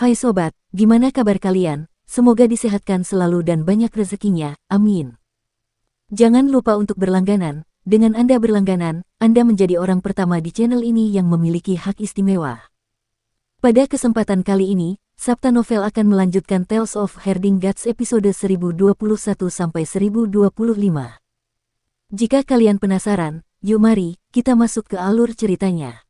Hai sobat, gimana kabar kalian? Semoga disehatkan selalu dan banyak rezekinya, amin. Jangan lupa untuk berlangganan. Dengan Anda berlangganan, Anda menjadi orang pertama di channel ini yang memiliki hak istimewa. Pada kesempatan kali ini, Sabta Novel akan melanjutkan Tales of Herding Gods episode 1021-1025. Jika kalian penasaran, yuk mari kita masuk ke alur ceritanya.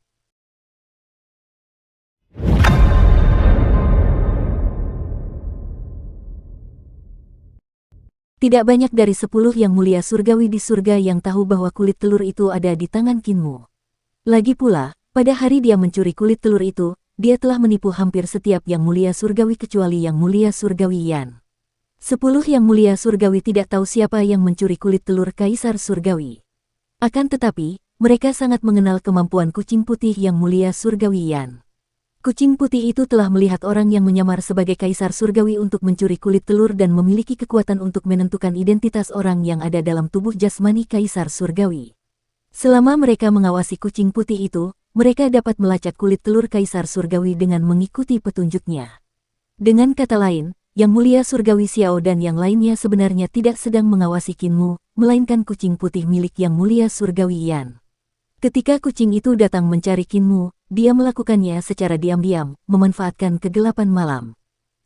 Tidak banyak dari 10 yang mulia surgawi di surga yang tahu bahwa kulit telur itu ada di tangan Kinmu. Lagi pula, pada hari dia mencuri kulit telur itu, dia telah menipu hampir setiap yang mulia surgawi kecuali yang mulia surgawi Yan. 10 yang mulia surgawi tidak tahu siapa yang mencuri kulit telur kaisar surgawi. Akan tetapi, mereka sangat mengenal kemampuan kucing putih yang mulia surgawi Yan. Kucing putih itu telah melihat orang yang menyamar sebagai kaisar surgawi untuk mencuri kulit telur dan memiliki kekuatan untuk menentukan identitas orang yang ada dalam tubuh jasmani kaisar surgawi. Selama mereka mengawasi kucing putih itu, mereka dapat melacak kulit telur kaisar surgawi dengan mengikuti petunjuknya. Dengan kata lain, yang mulia surgawi Xiao dan yang lainnya sebenarnya tidak sedang mengawasi Kinmu, melainkan kucing putih milik yang mulia surgawi Yan. Ketika kucing itu datang mencari Kinmu, dia melakukannya secara diam-diam, memanfaatkan kegelapan malam.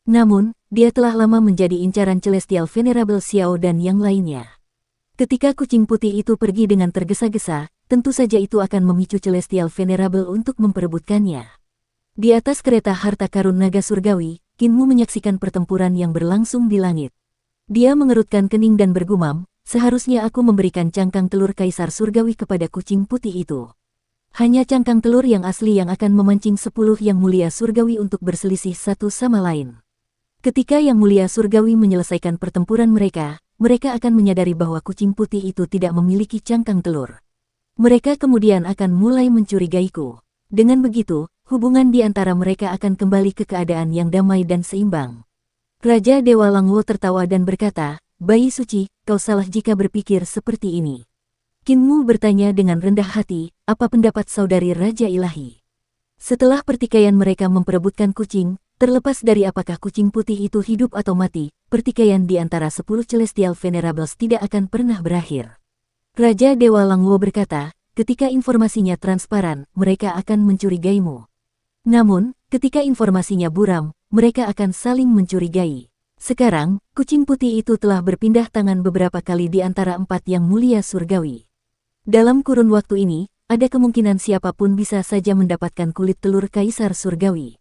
Namun, dia telah lama menjadi incaran Celestial Venerable Xiao dan yang lainnya. Ketika kucing putih itu pergi dengan tergesa-gesa, tentu saja itu akan memicu Celestial Venerable untuk memperebutkannya. Di atas kereta harta karun naga surgawi, Kinmu menyaksikan pertempuran yang berlangsung di langit. Dia mengerutkan kening dan bergumam, seharusnya aku memberikan cangkang telur kaisar surgawi kepada kucing putih itu. Hanya cangkang telur yang asli yang akan memancing 10 yang mulia surgawi untuk berselisih satu sama lain. Ketika yang mulia surgawi menyelesaikan pertempuran mereka akan menyadari bahwa kucing putih itu tidak memiliki cangkang telur. Mereka kemudian akan mulai mencurigaiku. Dengan begitu, hubungan di antara mereka akan kembali ke keadaan yang damai dan seimbang. Raja Dewa Langwo tertawa dan berkata, "Bayi suci, kau salah jika berpikir seperti ini." Kinmu bertanya dengan rendah hati, "Apa pendapat saudari Raja Ilahi?" Setelah pertikaian mereka memperebutkan kucing, terlepas dari apakah kucing putih itu hidup atau mati, pertikaian di antara 10 Celestial Venerables tidak akan pernah berakhir. Raja Dewa Langwo berkata, "Ketika informasinya transparan, mereka akan mencurigaimu. Namun, ketika informasinya buram, mereka akan saling mencurigai." Sekarang, kucing putih itu telah berpindah tangan beberapa kali di antara 4 yang mulia surgawi. Dalam kurun waktu ini, ada kemungkinan siapapun bisa saja mendapatkan kulit telur kaisar surgawi.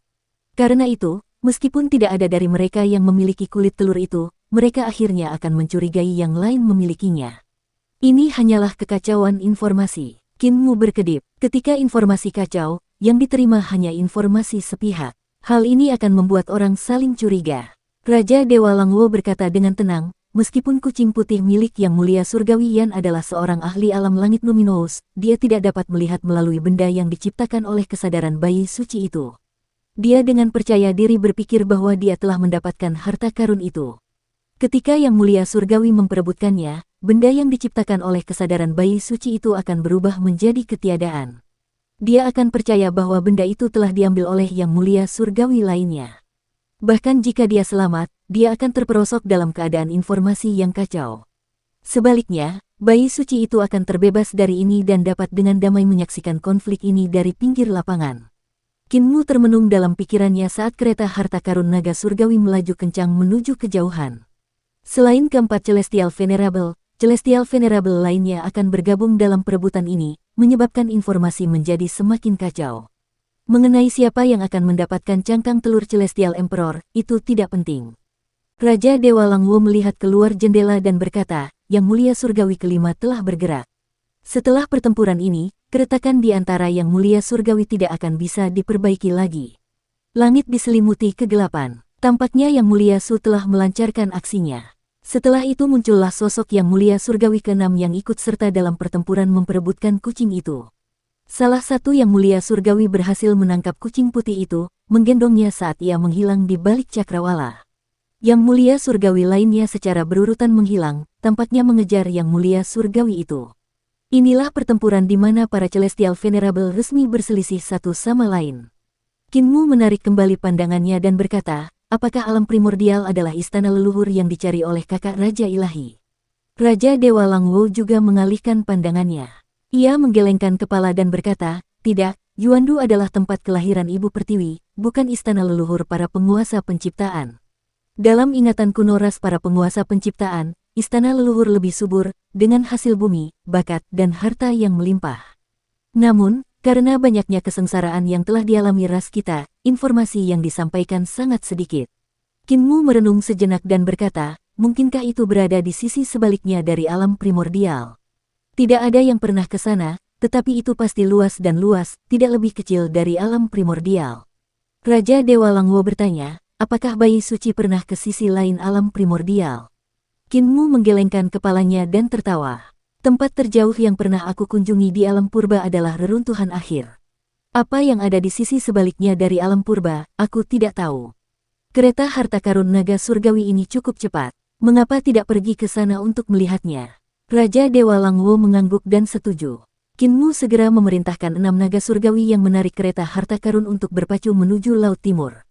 Karena itu, meskipun tidak ada dari mereka yang memiliki kulit telur itu, mereka akhirnya akan mencurigai yang lain memilikinya. Ini hanyalah kekacauan informasi. Kinmu berkedip, ketika informasi kacau, yang diterima hanya informasi sepihak. Hal ini akan membuat orang saling curiga. Raja Dewa Langwo berkata dengan tenang, "Meskipun kucing putih milik yang mulia surgawi Yan adalah seorang ahli alam langit luminous, dia tidak dapat melihat melalui benda yang diciptakan oleh kesadaran bayi suci itu. Dia dengan percaya diri berpikir bahwa dia telah mendapatkan harta karun itu. Ketika yang mulia surgawi memperebutkannya, benda yang diciptakan oleh kesadaran bayi suci itu akan berubah menjadi ketiadaan. Dia akan percaya bahwa benda itu telah diambil oleh yang mulia surgawi lainnya. Bahkan jika dia selamat, dia akan terperosok dalam keadaan informasi yang kacau. Sebaliknya, bayi suci itu akan terbebas dari ini dan dapat dengan damai menyaksikan konflik ini dari pinggir lapangan." Kinmu termenung dalam pikirannya saat kereta harta karun naga surgawi melaju kencang menuju kejauhan. Selain keempat Celestial Venerable lainnya akan bergabung dalam perebutan ini, menyebabkan informasi menjadi semakin kacau. Mengenai siapa yang akan mendapatkan cangkang telur Celestial Emperor, itu tidak penting. Raja Dewa Langwo melihat keluar jendela dan berkata, "Yang mulia surgawi kelima telah bergerak." Setelah pertempuran ini, keretakan di antara yang mulia surgawi tidak akan bisa diperbaiki lagi. Langit diselimuti kegelapan. Tampaknya yang mulia Su telah melancarkan aksinya. Setelah itu muncullah sosok yang mulia surgawi ke-6 yang ikut serta dalam pertempuran memperebutkan kucing itu. Salah satu yang mulia surgawi berhasil menangkap kucing putih itu, menggendongnya saat ia menghilang di balik cakrawala. Yang mulia surgawi lainnya secara berurutan menghilang, tampaknya mengejar yang mulia surgawi itu. Inilah pertempuran di mana para Celestial Venerable resmi berselisih satu sama lain. Kinmu menarik kembali pandangannya dan berkata, apakah alam primordial adalah istana leluhur yang dicari oleh kakak Raja Ilahi? Raja Dewa Langwo juga mengalihkan pandangannya. Ia menggelengkan kepala dan berkata, tidak, Yuandu adalah tempat kelahiran Ibu Pertiwi, bukan istana leluhur para penguasa penciptaan. Dalam ingatan kuno ras para penguasa penciptaan, istana leluhur lebih subur, dengan hasil bumi, bakat, dan harta yang melimpah. Namun, karena banyaknya kesengsaraan yang telah dialami ras kita, informasi yang disampaikan sangat sedikit. Kinmu merenung sejenak dan berkata, mungkinkah itu berada di sisi sebaliknya dari alam primordial? Tidak ada yang pernah ke sana, tetapi itu pasti luas dan luas, tidak lebih kecil dari alam primordial. Raja Dewa Langwo bertanya, apakah bayi suci pernah ke sisi lain alam primordial? Kinmu menggelengkan kepalanya dan tertawa. Tempat terjauh yang pernah aku kunjungi di alam purba adalah reruntuhan akhir. Apa yang ada di sisi sebaliknya dari alam purba, aku tidak tahu. Kereta harta karun naga surgawi ini cukup cepat. Mengapa tidak pergi ke sana untuk melihatnya? Raja Dewa Langwo mengangguk dan setuju. Kinmu segera memerintahkan 6 naga surgawi yang menarik kereta harta karun untuk berpacu menuju Laut Timur.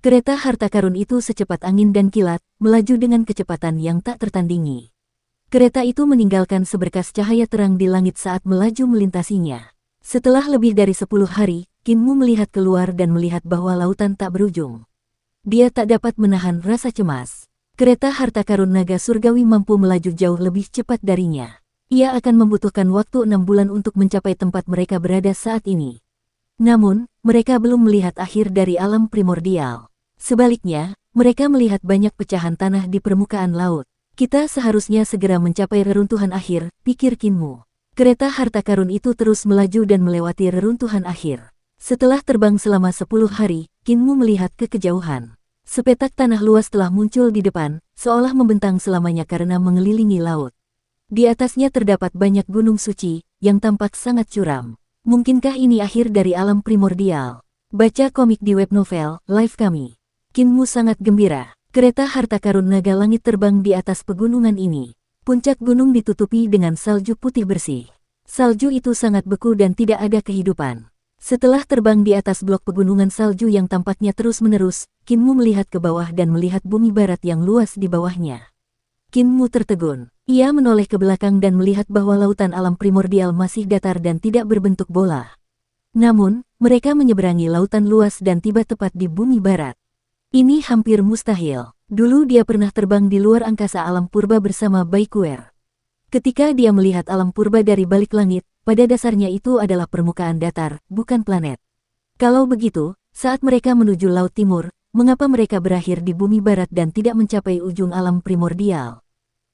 Kereta harta karun itu secepat angin dan kilat, melaju dengan kecepatan yang tak tertandingi. Kereta itu meninggalkan seberkas cahaya terang di langit saat melaju melintasinya. Setelah lebih dari 10 hari, Kinmu melihat keluar dan melihat bahwa lautan tak berujung. Dia tak dapat menahan rasa cemas. Kereta harta karun naga surgawi mampu melaju jauh lebih cepat darinya. Ia akan membutuhkan waktu 6 bulan untuk mencapai tempat mereka berada saat ini. Namun, mereka belum melihat akhir dari alam primordial. Sebaliknya, mereka melihat banyak pecahan tanah di permukaan laut. Kita seharusnya segera mencapai reruntuhan akhir, pikir Kinmu. Kereta harta karun itu terus melaju dan melewati reruntuhan akhir. Setelah terbang selama 10 hari, Kinmu melihat ke kejauhan. Sepetak tanah luas telah muncul di depan, seolah membentang selamanya karena mengelilingi laut. Di atasnya terdapat banyak gunung suci, yang tampak sangat curam. Mungkinkah ini akhir dari alam primordial? Baca komik di web novel, live kami. Kinmu sangat gembira. Kereta harta karun naga langit terbang di atas pegunungan ini. Puncak gunung ditutupi dengan salju putih bersih. Salju itu sangat beku dan tidak ada kehidupan. Setelah terbang di atas blok pegunungan salju yang tampaknya terus-menerus, Kinmu melihat ke bawah dan melihat bumi barat yang luas di bawahnya. Kinmu tertegun. Ia menoleh ke belakang dan melihat bahwa lautan alam primordial masih datar dan tidak berbentuk bola. Namun, mereka menyeberangi lautan luas dan tiba tepat di bumi barat. Ini hampir mustahil. Dulu dia pernah terbang di luar angkasa alam purba bersama Baikuer. Ketika dia melihat alam purba dari balik langit, pada dasarnya itu adalah permukaan datar, bukan planet. Kalau begitu, saat mereka menuju Laut Timur, mengapa mereka berakhir di bumi barat dan tidak mencapai ujung alam primordial?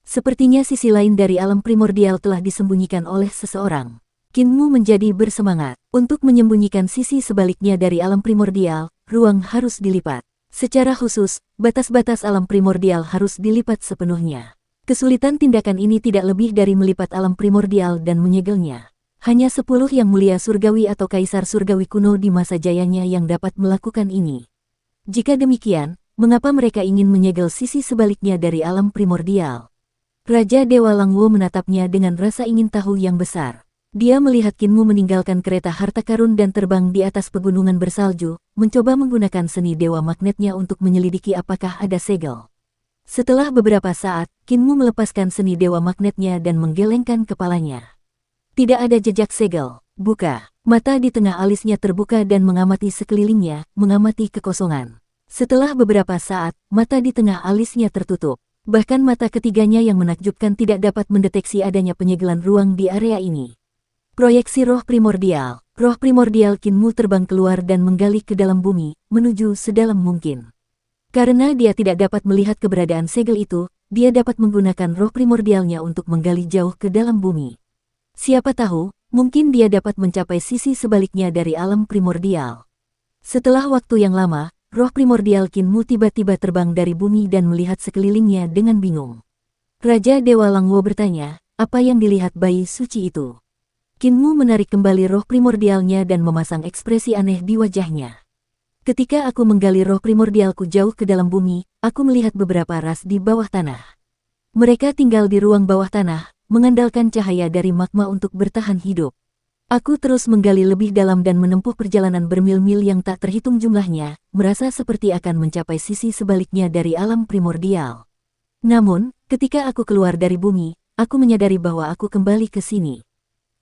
Sepertinya sisi lain dari alam primordial telah disembunyikan oleh seseorang. Kinmu menjadi bersemangat. Untuk menyembunyikan sisi sebaliknya dari alam primordial, ruang harus dilipat. Secara khusus, batas-batas alam primordial harus dilipat sepenuhnya. Kesulitan tindakan ini tidak lebih dari melipat alam primordial dan menyegelnya. Hanya 10 yang mulia surgawi atau kaisar surgawi kuno di masa jayanya yang dapat melakukan ini. Jika demikian, mengapa mereka ingin menyegel sisi sebaliknya dari alam primordial? Raja Dewa Langwo menatapnya dengan rasa ingin tahu yang besar. Dia melihat Kinmu meninggalkan kereta harta karun dan terbang di atas pegunungan bersalju, mencoba menggunakan seni dewa magnetnya untuk menyelidiki apakah ada segel. Setelah beberapa saat, Kinmu melepaskan seni dewa magnetnya dan menggelengkan kepalanya. Tidak ada jejak segel. Buka. Mata di tengah alisnya terbuka dan mengamati sekelilingnya, mengamati kekosongan. Setelah beberapa saat, mata di tengah alisnya tertutup. Bahkan mata ketiganya yang menakjubkan tidak dapat mendeteksi adanya penyegelan ruang di area ini. Proyeksi roh primordial. Roh primordial Kinmu terbang keluar dan menggali ke dalam bumi, menuju sedalam mungkin. Karena dia tidak dapat melihat keberadaan segel itu, dia dapat menggunakan roh primordialnya untuk menggali jauh ke dalam bumi. Siapa tahu, mungkin dia dapat mencapai sisi sebaliknya dari alam primordial. Setelah waktu yang lama, roh primordial Kinmu tiba-tiba terbang dari bumi dan melihat sekelilingnya dengan bingung. Raja Dewa Langwo bertanya, apa yang dilihat bayi suci itu? Kinmu menarik kembali roh primordialnya dan memasang ekspresi aneh di wajahnya. Ketika aku menggali roh primordialku jauh ke dalam bumi, aku melihat beberapa ras di bawah tanah. Mereka tinggal di ruang bawah tanah, mengandalkan cahaya dari magma untuk bertahan hidup. Aku terus menggali lebih dalam dan menempuh perjalanan bermil-mil yang tak terhitung jumlahnya, merasa seperti akan mencapai sisi sebaliknya dari alam primordial. Namun, ketika aku keluar dari bumi, aku menyadari bahwa aku kembali ke sini.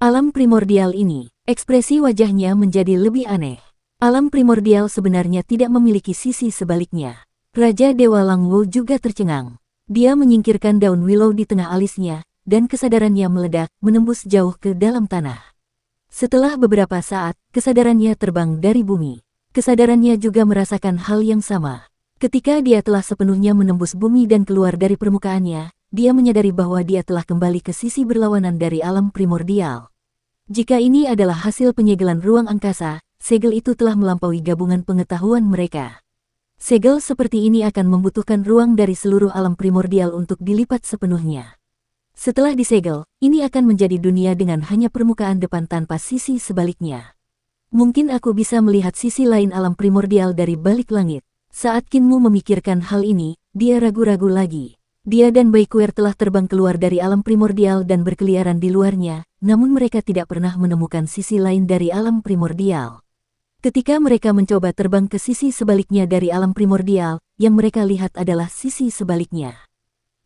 Alam primordial ini, ekspresi wajahnya menjadi lebih aneh. Alam primordial sebenarnya tidak memiliki sisi sebaliknya. Raja Dewa Langwo juga tercengang. Dia menyingkirkan daun willow di tengah alisnya, dan kesadarannya meledak, menembus jauh ke dalam tanah. Setelah beberapa saat, kesadarannya terbang dari bumi. Kesadarannya juga merasakan hal yang sama. Ketika dia telah sepenuhnya menembus bumi dan keluar dari permukaannya, dia menyadari bahwa dia telah kembali ke sisi berlawanan dari alam primordial. Jika ini adalah hasil penyegelan ruang angkasa, segel itu telah melampaui gabungan pengetahuan mereka. Segel seperti ini akan membutuhkan ruang dari seluruh alam primordial untuk dilipat sepenuhnya. Setelah disegel, ini akan menjadi dunia dengan hanya permukaan depan tanpa sisi sebaliknya. Mungkin aku bisa melihat sisi lain alam primordial dari balik langit. Saat Kinmu memikirkan hal ini, dia ragu-ragu lagi. Dia dan Baikuer telah terbang keluar dari alam primordial dan berkeliaran di luarnya, namun mereka tidak pernah menemukan sisi lain dari alam primordial. Ketika mereka mencoba terbang ke sisi sebaliknya dari alam primordial, yang mereka lihat adalah sisi sebaliknya.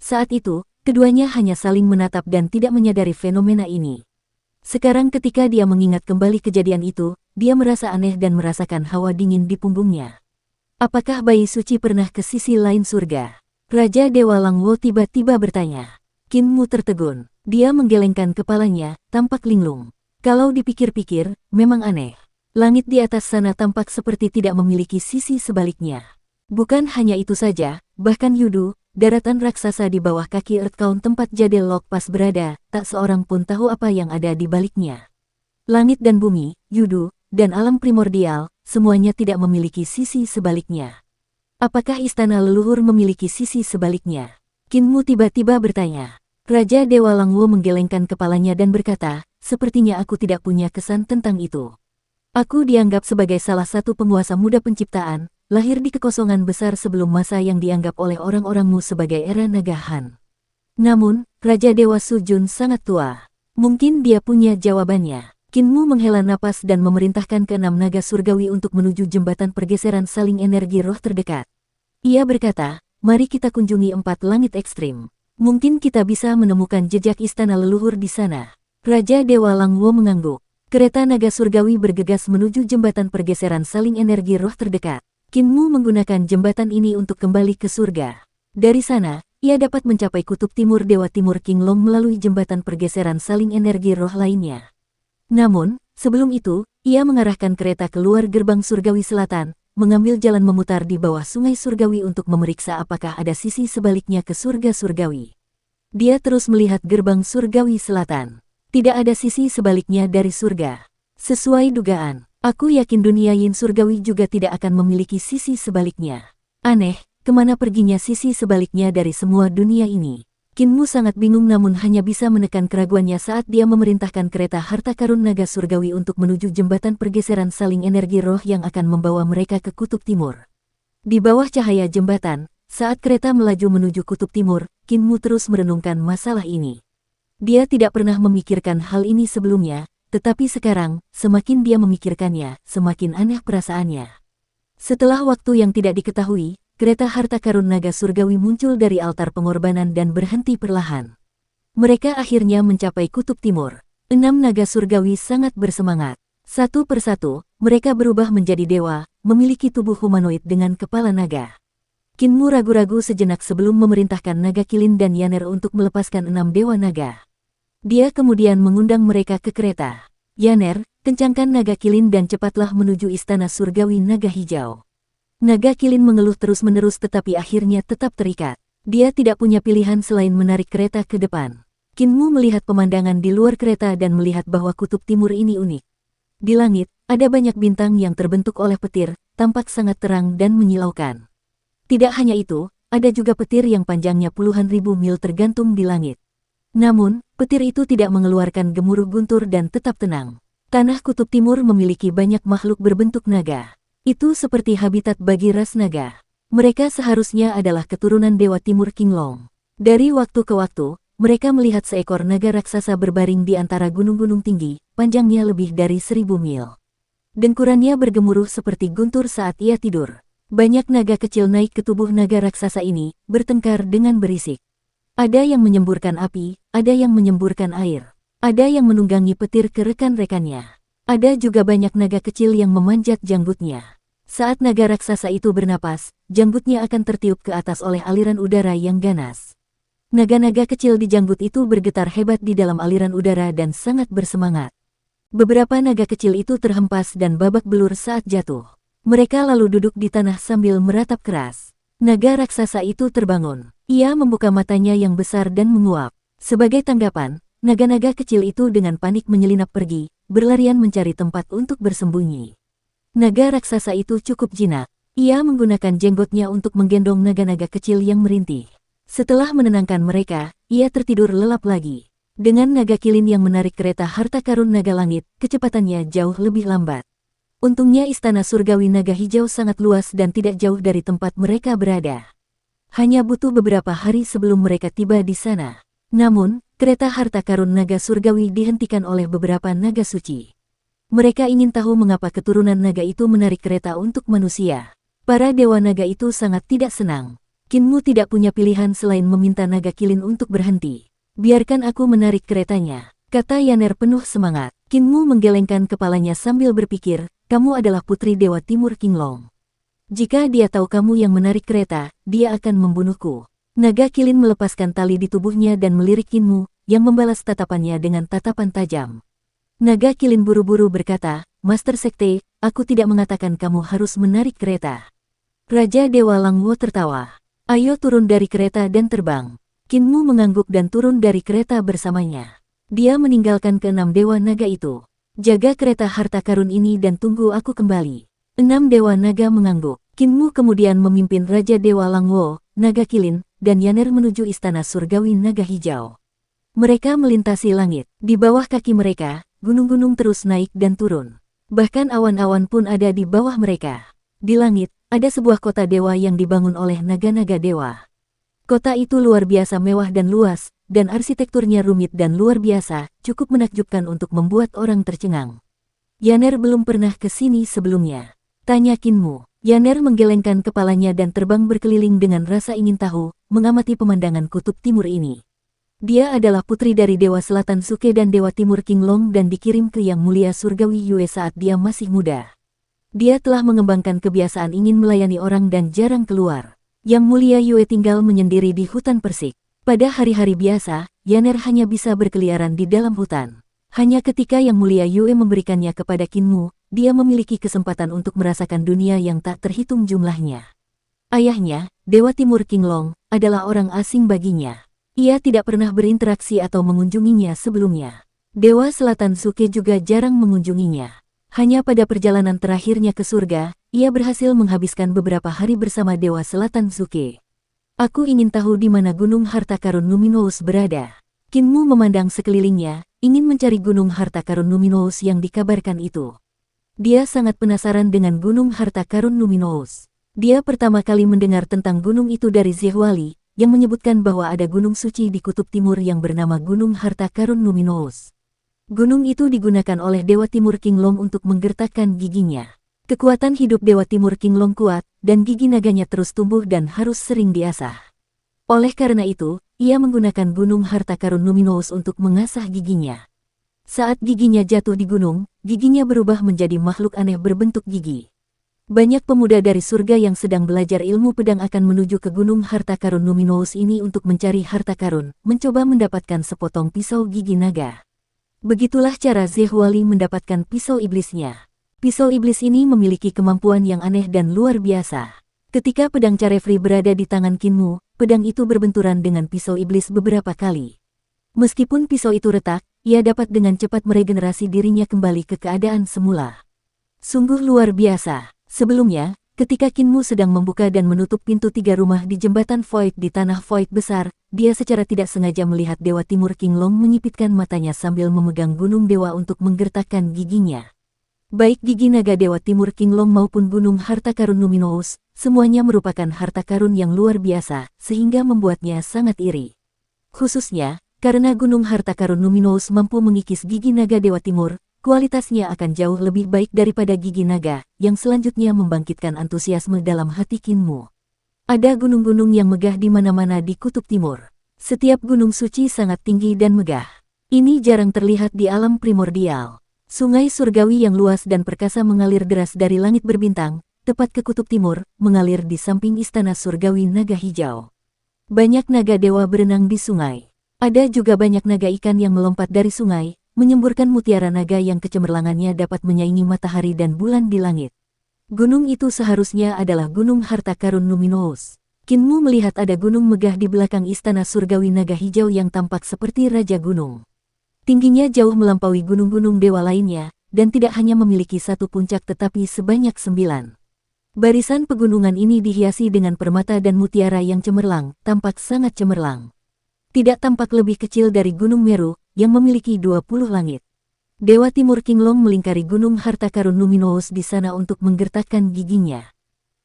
Saat itu, keduanya hanya saling menatap dan tidak menyadari fenomena ini. Sekarang ketika dia mengingat kembali kejadian itu, dia merasa aneh dan merasakan hawa dingin di punggungnya. Apakah bayi suci pernah ke sisi lain surga? Raja Dewa Langwo tiba-tiba bertanya. Kinmu tertegun. Dia menggelengkan kepalanya, tampak linglung. Kalau dipikir-pikir, memang aneh. Langit di atas sana tampak seperti tidak memiliki sisi sebaliknya. Bukan hanya itu saja, bahkan Yudu, daratan raksasa di bawah kaki Earthcount tempat Jadel Lokpas berada, tak seorang pun tahu apa yang ada di baliknya. Langit dan bumi, Yudu, dan alam primordial, semuanya tidak memiliki sisi sebaliknya. Apakah istana leluhur memiliki sisi sebaliknya? Kinmu tiba-tiba bertanya. Raja Dewa Langwo menggelengkan kepalanya dan berkata, sepertinya aku tidak punya kesan tentang itu. Aku dianggap sebagai salah satu penguasa muda penciptaan, lahir di kekosongan besar sebelum masa yang dianggap oleh orang-orangmu sebagai era Naga Han. Namun, Raja Dewa Sujun sangat tua. Mungkin dia punya jawabannya. Kinmu menghela napas dan memerintahkan keenam naga surgawi untuk menuju jembatan pergeseran saling energi roh terdekat. Ia berkata, mari kita kunjungi 4 langit ekstrim. Mungkin kita bisa menemukan jejak istana leluhur di sana. Raja Dewa Langwo mengangguk. Kereta naga surgawi bergegas menuju jembatan pergeseran saling energi roh terdekat. Kinmu menggunakan jembatan ini untuk kembali ke surga. Dari sana, ia dapat mencapai kutub timur Dewa Timur Qinglong melalui jembatan pergeseran saling energi roh lainnya. Namun, sebelum itu, ia mengarahkan kereta keluar gerbang surgawi selatan, mengambil jalan memutar di bawah sungai surgawi untuk memeriksa apakah ada sisi sebaliknya ke surga surgawi. Dia terus melihat gerbang surgawi selatan. Tidak ada sisi sebaliknya dari surga. Sesuai dugaan, aku yakin dunia yin surgawi juga tidak akan memiliki sisi sebaliknya. Aneh, kemana perginya sisi sebaliknya dari semua dunia ini? Kinmu sangat bingung namun hanya bisa menekan keraguannya saat dia memerintahkan kereta harta karun naga surgawi untuk menuju jembatan pergeseran saling energi roh yang akan membawa mereka ke kutub timur. Di bawah cahaya jembatan, saat kereta melaju menuju kutub timur, Kinmu terus merenungkan masalah ini. Dia tidak pernah memikirkan hal ini sebelumnya, tetapi sekarang, semakin dia memikirkannya, semakin aneh perasaannya. Setelah waktu yang tidak diketahui, kereta harta karun naga surgawi muncul dari altar pengorbanan dan berhenti perlahan. Mereka akhirnya mencapai kutub timur. 6 naga surgawi sangat bersemangat. Satu persatu, mereka berubah menjadi dewa, memiliki tubuh humanoid dengan kepala naga. Kinmu ragu-ragu sejenak sebelum memerintahkan naga Kilin dan Yaner untuk melepaskan 6 dewa naga. Dia kemudian mengundang mereka ke kereta. Yaner, kencangkan naga Kilin dan cepatlah menuju istana surgawi naga hijau. Naga Kilin mengeluh terus-menerus tetapi akhirnya tetap terikat. Dia tidak punya pilihan selain menarik kereta ke depan. Kinmu melihat pemandangan di luar kereta dan melihat bahwa kutub timur ini unik. Di langit, ada banyak bintang yang terbentuk oleh petir, tampak sangat terang dan menyilaukan. Tidak hanya itu, ada juga petir yang panjangnya puluhan ribu mil tergantung di langit. Namun, petir itu tidak mengeluarkan gemuruh guntur dan tetap tenang. Tanah kutub timur memiliki banyak makhluk berbentuk naga. Itu seperti habitat bagi ras naga. Mereka seharusnya adalah keturunan Dewa Timur Qinglong. Dari waktu ke waktu, mereka melihat seekor naga raksasa berbaring di antara gunung-gunung tinggi, panjangnya lebih dari 1000 mil. Dengkurannya bergemuruh seperti guntur saat ia tidur. Banyak naga kecil naik ke tubuh naga raksasa ini, bertengkar dengan berisik. Ada yang menyemburkan api, ada yang menyemburkan air. Ada yang menunggangi petir ke rekan-rekannya. Ada juga banyak naga kecil yang memanjat janggutnya. Saat naga raksasa itu bernapas, janggutnya akan tertiup ke atas oleh aliran udara yang ganas. Naga-naga kecil di janggut itu bergetar hebat di dalam aliran udara dan sangat bersemangat. Beberapa naga kecil itu terhempas dan babak belur saat jatuh. Mereka lalu duduk di tanah sambil meratap keras. Naga raksasa itu terbangun. Ia membuka matanya yang besar dan menguap. Sebagai tanggapan, naga-naga kecil itu dengan panik menyelinap pergi, berlarian mencari tempat untuk bersembunyi. Naga raksasa itu cukup jinak. Ia menggunakan jenggotnya untuk menggendong naga-naga kecil yang merintih. Setelah menenangkan mereka, ia tertidur lelap lagi. Dengan naga kilin yang menarik kereta harta karun naga langit, kecepatannya jauh lebih lambat. Untungnya istana surgawi naga hijau sangat luas dan tidak jauh dari tempat mereka berada. Hanya butuh beberapa hari sebelum mereka tiba di sana. Namun, kereta harta karun naga surgawi dihentikan oleh beberapa naga suci. Mereka ingin tahu mengapa keturunan naga itu menarik kereta untuk manusia. Para dewa naga itu sangat tidak senang. Kinmu tidak punya pilihan selain meminta naga kilin untuk berhenti. Biarkan aku menarik keretanya, kata Yaner penuh semangat. Kinmu menggelengkan kepalanya sambil berpikir, kamu adalah putri Dewa Timur Qinglong. Jika dia tahu kamu yang menarik kereta, dia akan membunuhku. Naga kilin melepaskan tali di tubuhnya dan melirik Kinmu, yang membalas tatapannya dengan tatapan tajam. Naga kilin buru-buru berkata, Master Sekte, aku tidak mengatakan kamu harus menarik kereta. Raja Dewa Langwo tertawa. Ayo turun dari kereta dan terbang. Kinmu mengangguk dan turun dari kereta bersamanya. Dia meninggalkan keenam dewa naga itu. Jaga kereta harta karun ini dan tunggu aku kembali. 6 dewa naga mengangguk. Kinmu kemudian memimpin Raja Dewa Langwo, naga kilin, dan Yaner menuju istana surgawi naga hijau. Mereka melintasi langit. Di bawah kaki mereka, gunung-gunung terus naik dan turun. Bahkan awan-awan pun ada di bawah mereka. Di langit, ada sebuah kota dewa yang dibangun oleh naga-naga dewa. Kota itu luar biasa mewah dan luas, dan arsitekturnya rumit dan luar biasa, cukup menakjubkan untuk membuat orang tercengang. Yaner belum pernah ke sini sebelumnya. Tanya Kinmu. Yaner menggelengkan kepalanya dan terbang berkeliling dengan rasa ingin tahu, mengamati pemandangan kutub timur ini. Dia adalah putri dari Dewa Selatan Suke dan Dewa Timur Qinglong dan dikirim ke Yang Mulia Surgawi Yue saat dia masih muda. Dia telah mengembangkan kebiasaan ingin melayani orang dan jarang keluar. Yang Mulia Yue tinggal menyendiri di hutan persik. Pada hari-hari biasa, Yaner hanya bisa berkeliaran di dalam hutan. Hanya ketika Yang Mulia Yue memberikannya kepada Kinmu, dia memiliki kesempatan untuk merasakan dunia yang tak terhitung jumlahnya. Ayahnya, Dewa Timur Qinglong, adalah orang asing baginya. Ia tidak pernah berinteraksi atau mengunjunginya sebelumnya. Dewa Selatan Suke juga jarang mengunjunginya. Hanya pada perjalanan terakhirnya ke surga, ia berhasil menghabiskan beberapa hari bersama Dewa Selatan Suke. Aku ingin tahu di mana Gunung Harta Karun Luminous berada. Kinmu memandang sekelilingnya, ingin mencari Gunung Harta Karun Luminous yang dikabarkan itu. Dia sangat penasaran dengan Gunung Harta Karun Luminous. Dia pertama kali mendengar tentang gunung itu dari Zhewali, yang menyebutkan bahwa ada gunung suci di kutub timur yang bernama Gunung Harta Karun Luminous. Gunung itu digunakan oleh Dewa Timur Qinglong untuk menggertakkan giginya. Kekuatan hidup Dewa Timur Qinglong kuat, dan gigi naganya terus tumbuh dan harus sering diasah. Oleh karena itu, ia menggunakan Gunung Harta Karun Luminous untuk mengasah giginya. Saat giginya jatuh di gunung, giginya berubah menjadi makhluk aneh berbentuk gigi. Banyak pemuda dari surga yang sedang belajar ilmu pedang akan menuju ke Gunung Harta Karun Luminous ini untuk mencari harta karun, mencoba mendapatkan sepotong pisau gigi naga. Begitulah cara Zhewali mendapatkan pisau iblisnya. Pisau iblis ini memiliki kemampuan yang aneh dan luar biasa. Ketika pedang Carefree berada di tangan Kinmu, pedang itu berbenturan dengan pisau iblis beberapa kali. Meskipun pisau itu retak, ia dapat dengan cepat meregenerasi dirinya kembali ke keadaan semula. Sungguh luar biasa. Sebelumnya, ketika Kinmu sedang membuka dan menutup pintu 3 rumah di jembatan Void di tanah Void besar, dia secara tidak sengaja melihat Dewa Timur Qinglong menyipitkan matanya sambil memegang gunung dewa untuk menggertakkan giginya. Baik gigi naga Dewa Timur Qinglong maupun Gunung Harta Karun Luminous, semuanya merupakan harta karun yang luar biasa, sehingga membuatnya sangat iri. Khususnya, Karena gunung harta karun Numinous mampu mengikis gigi naga Dewa Timur, kualitasnya akan jauh lebih baik daripada gigi naga, yang selanjutnya membangkitkan antusiasme dalam hati Kinmu. Ada gunung-gunung yang megah di mana-mana di Kutub Timur. Setiap gunung suci sangat tinggi dan megah. Ini jarang terlihat di alam primordial. Sungai surgawi yang luas dan perkasa mengalir deras dari langit berbintang, tepat ke Kutub Timur, mengalir di samping istana surgawi naga hijau. Banyak naga dewa berenang di sungai. Ada juga banyak naga ikan yang melompat dari sungai, menyemburkan mutiara naga yang kecemerlangannya dapat menyaingi matahari dan bulan di langit. Gunung itu seharusnya adalah gunung harta karun Numinous. Kinmu melihat ada gunung megah di belakang istana surgawi naga hijau yang tampak seperti raja gunung. Tingginya jauh melampaui gunung-gunung dewa lainnya, dan tidak hanya memiliki satu puncak tetapi sebanyak 9. Barisan pegunungan ini dihiasi dengan permata dan mutiara yang cemerlang, tampak sangat cemerlang. Tidak tampak lebih kecil dari Gunung Meru, yang memiliki 20 langit. Dewa Timur Qinglong melingkari gunung harta karun Numinous di sana untuk menggertakkan giginya.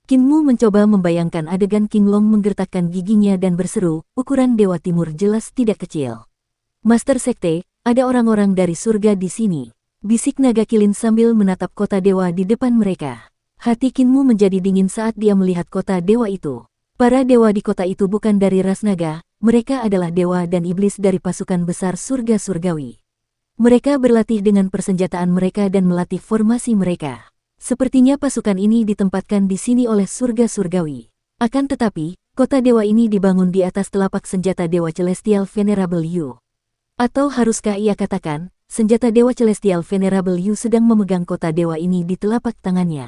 Kinmu mencoba membayangkan adegan Qinglong menggertakkan giginya dan berseru, ukuran Dewa Timur jelas tidak kecil. Master Sekte, ada orang-orang dari surga di sini. Bisik naga kilin sambil menatap kota dewa di depan mereka. Hati Kinmu menjadi dingin saat dia melihat kota dewa itu. Para dewa di kota itu bukan dari ras naga, mereka adalah dewa dan iblis dari pasukan besar surga surgawi. Mereka berlatih dengan persenjataan mereka dan melatih formasi mereka. Sepertinya pasukan ini ditempatkan di sini oleh surga surgawi. Akan tetapi, kota dewa ini dibangun di atas telapak senjata Dewa Celestial Venerable Yu. Atau haruskah ia katakan, senjata Dewa Celestial Venerable Yu sedang memegang kota dewa ini di telapak tangannya.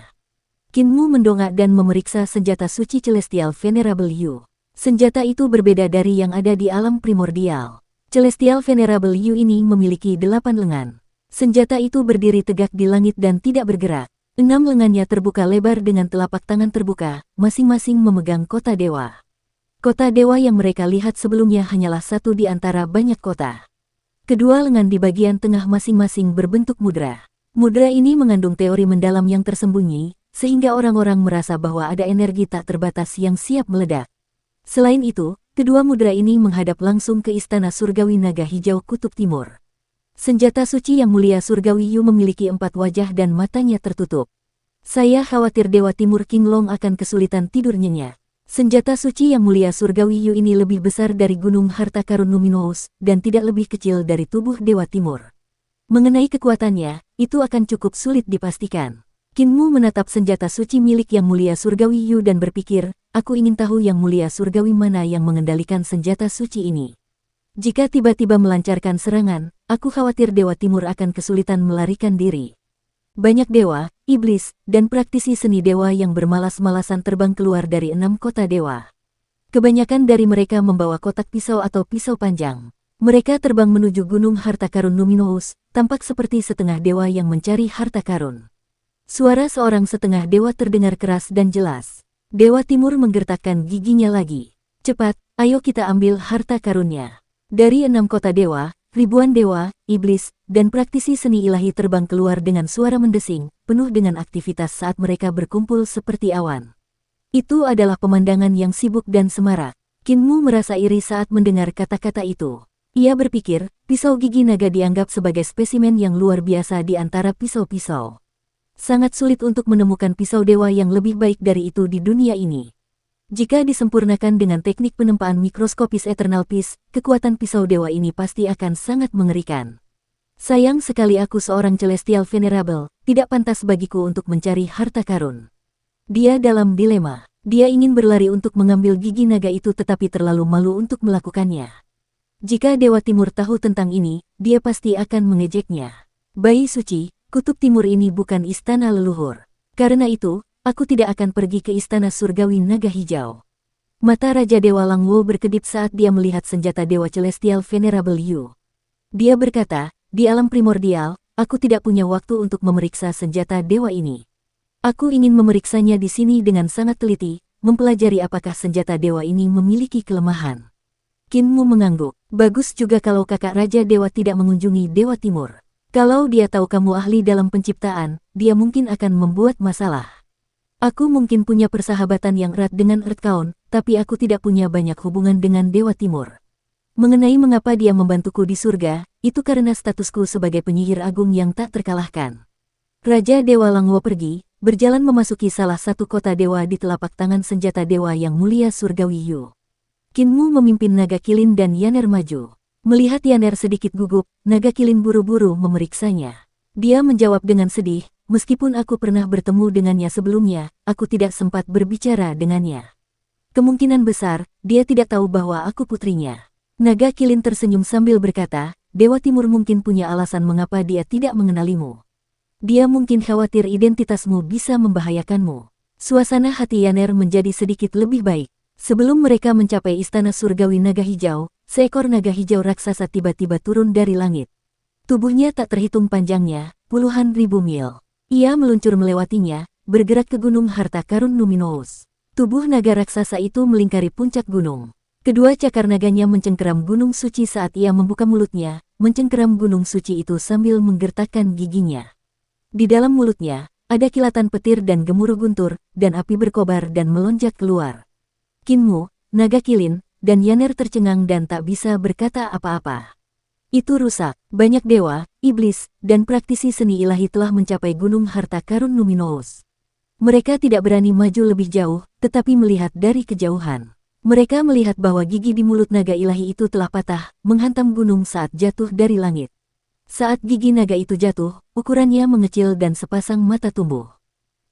Kinmu mendongak dan memeriksa senjata suci Celestial Venerable Yu. Senjata itu berbeda dari yang ada di alam primordial. Celestial Venerable Yu ini memiliki 8 lengan. Senjata itu berdiri tegak di langit dan tidak bergerak. 6 lengannya terbuka lebar dengan telapak tangan terbuka, masing-masing memegang kota dewa. Kota dewa yang mereka lihat sebelumnya hanyalah satu di antara banyak kota. Kedua lengan di bagian tengah masing-masing berbentuk mudra. Mudra ini mengandung teori mendalam yang tersembunyi, sehingga orang-orang merasa bahwa ada energi tak terbatas yang siap meledak. Selain itu, kedua mudra ini menghadap langsung ke istana surgawi naga hijau Kutub Timur. Senjata suci yang mulia surgawi Yu memiliki 4 wajah dan matanya tertutup. Saya khawatir Dewa Timur Qinglong akan kesulitan tidur nyenyak. Senjata suci yang mulia surgawi Yu ini lebih besar dari gunung harta karun Numinous, dan tidak lebih kecil dari tubuh Dewa Timur. Mengenai kekuatannya, itu akan cukup sulit dipastikan. Kinmu menatap senjata suci milik yang mulia surgawi Yu dan berpikir, aku ingin tahu yang mulia surgawi mana yang mengendalikan senjata suci ini. Jika tiba-tiba melancarkan serangan, aku khawatir Dewa Timur akan kesulitan melarikan diri. Banyak dewa, iblis, dan praktisi seni dewa yang bermalas-malasan terbang keluar dari 6 kota dewa. Kebanyakan dari mereka membawa kotak pisau atau pisau panjang. Mereka terbang menuju gunung harta karun Numinous, tampak seperti setengah dewa yang mencari harta karun. Suara seorang setengah dewa terdengar keras dan jelas. Dewa Timur menggertakkan giginya lagi. Cepat, ayo kita ambil harta karunnya. Dari 6 kota dewa, ribuan dewa, iblis, dan praktisi seni ilahi terbang keluar dengan suara mendesing, penuh dengan aktivitas saat mereka berkumpul seperti awan. Itu adalah pemandangan yang sibuk dan semarak. Kinmu merasa iri saat mendengar kata-kata itu. Ia berpikir, pisau gigi naga dianggap sebagai spesimen yang luar biasa di antara pisau-pisau. Sangat sulit untuk menemukan pisau dewa yang lebih baik dari itu di dunia ini. Jika disempurnakan dengan teknik penempaan mikroskopis Eternal Peace, kekuatan pisau dewa ini pasti akan sangat mengerikan. Sayang sekali aku seorang Celestial Venerable, tidak pantas bagiku untuk mencari harta karun. Dia dalam dilema. Dia ingin berlari untuk mengambil gigi naga itu tetapi terlalu malu untuk melakukannya. Jika Dewa Timur tahu tentang ini, dia pasti akan mengejeknya. Bayi suci, Kutub Timur ini bukan istana leluhur. Karena itu, aku tidak akan pergi ke istana surgawi naga hijau. Mata Raja Dewa Langwo berkedip saat dia melihat senjata Dewa Celestial Venerable Yu. Dia berkata, di alam primordial, aku tidak punya waktu untuk memeriksa senjata dewa ini. Aku ingin memeriksanya di sini dengan sangat teliti, mempelajari apakah senjata dewa ini memiliki kelemahan. Kinmu mengangguk. Bagus juga kalau kakak Raja Dewa tidak mengunjungi Dewa Timur. Kalau dia tahu kamu ahli dalam penciptaan, dia mungkin akan membuat masalah. Aku mungkin punya persahabatan yang erat dengan Earthbound, tapi aku tidak punya banyak hubungan dengan Dewa Timur. Mengenai mengapa dia membantuku di surga, itu karena statusku sebagai penyihir agung yang tak terkalahkan. Raja Dewa Langwo pergi, berjalan memasuki salah satu kota dewa di telapak tangan senjata dewa yang mulia surgawi Yu. Kinmu memimpin naga kilin dan Yaner maju. Melihat Yaner sedikit gugup, naga kilin buru-buru memeriksanya. Dia menjawab dengan sedih, meskipun aku pernah bertemu dengannya sebelumnya, aku tidak sempat berbicara dengannya. Kemungkinan besar, dia tidak tahu bahwa aku putrinya. Naga kilin tersenyum sambil berkata, Dewa Timur mungkin punya alasan mengapa dia tidak mengenalimu. Dia mungkin khawatir identitasmu bisa membahayakanmu. Suasana hati Yaner menjadi sedikit lebih baik. Sebelum mereka mencapai istana surgawi naga hijau, seekor naga hijau raksasa tiba-tiba turun dari langit. Tubuhnya tak terhitung panjangnya, puluhan ribu mil. Ia meluncur melewatinya, bergerak ke gunung harta karun Numinous. Tubuh naga raksasa itu melingkari puncak gunung. Kedua cakar naganya mencengkeram gunung suci saat ia membuka mulutnya, mencengkeram gunung suci itu sambil menggertakkan giginya. Di dalam mulutnya, ada kilatan petir dan gemuruh guntur, dan api berkobar dan melonjak keluar. Kinmu, naga kilin, dan Yaner tercengang dan tak bisa berkata apa-apa. Itu rusak, banyak dewa, iblis, dan praktisi seni ilahi telah mencapai gunung harta karun Numinous. Mereka tidak berani maju lebih jauh, tetapi melihat dari kejauhan. Mereka melihat bahwa gigi di mulut naga ilahi itu telah patah, menghantam gunung saat jatuh dari langit. Saat gigi naga itu jatuh, ukurannya mengecil dan sepasang mata tumbuh.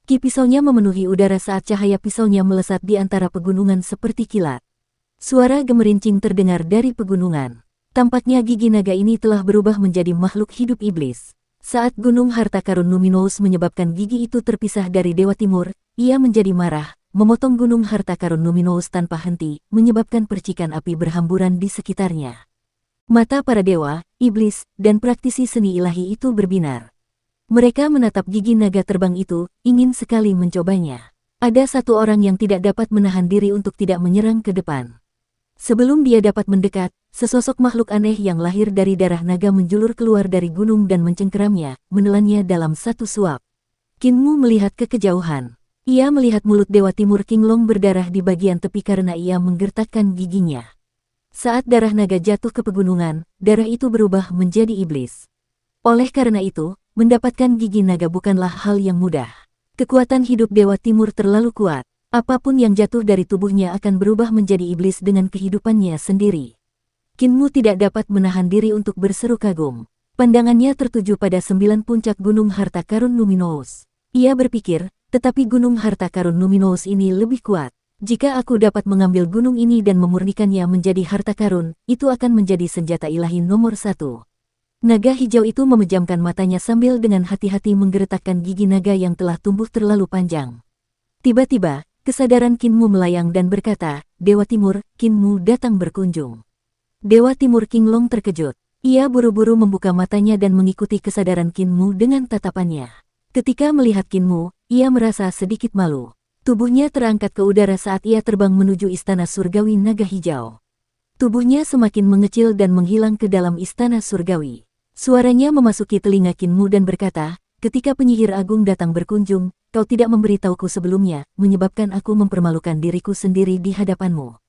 Ki pisaunya memenuhi udara saat cahaya pisaunya melesat di antara pegunungan seperti kilat. Suara gemerincing terdengar dari pegunungan. Tampaknya gigi naga ini telah berubah menjadi makhluk hidup iblis. Saat gunung harta karun Numinous menyebabkan gigi itu terpisah dari Dewa Timur, ia menjadi marah, memotong gunung harta karun Numinous tanpa henti, menyebabkan percikan api berhamburan di sekitarnya. Mata para dewa, iblis, dan praktisi seni ilahi itu berbinar. Mereka menatap gigi naga terbang itu, ingin sekali mencobanya. Ada satu orang yang tidak dapat menahan diri untuk tidak menyerang ke depan. Sebelum dia dapat mendekat, sesosok makhluk aneh yang lahir dari darah naga menjulur keluar dari gunung dan mencengkeramnya, menelannya dalam satu suap. Kinmu melihat ke kejauhan. Ia melihat mulut Dewa Timur Kinglong berdarah di bagian tepi karena ia menggertakkan giginya. Saat darah naga jatuh ke pegunungan, darah itu berubah menjadi iblis. Oleh karena itu, mendapatkan gigi naga bukanlah hal yang mudah. Kekuatan hidup Dewa Timur terlalu kuat. Apapun yang jatuh dari tubuhnya akan berubah menjadi iblis dengan kehidupannya sendiri. Kinmu tidak dapat menahan diri untuk berseru kagum. Pandangannya tertuju pada 9 puncak gunung harta karun Numinous. Ia berpikir, tetapi gunung harta karun Numinous ini lebih kuat. Jika aku dapat mengambil gunung ini dan memurnikannya menjadi harta karun, itu akan menjadi senjata ilahi nomor 1. Naga hijau itu memejamkan matanya sambil dengan hati-hati menggeretakkan gigi naga yang telah tumbuh terlalu panjang. Tiba-tiba, kesadaran Kinmu melayang dan berkata, Dewa Timur, Kinmu datang berkunjung. Dewa Timur Kinglong terkejut. Ia buru-buru membuka matanya dan mengikuti kesadaran Kinmu dengan tatapannya. Ketika melihat Kinmu, ia merasa sedikit malu. Tubuhnya terangkat ke udara saat ia terbang menuju istana surgawi naga hijau. Tubuhnya semakin mengecil dan menghilang ke dalam istana surgawi. Suaranya memasuki telinga Kinmu dan berkata, ketika penyihir agung datang berkunjung, kau tidak memberitahuku sebelumnya, menyebabkan aku mempermalukan diriku sendiri di hadapanmu.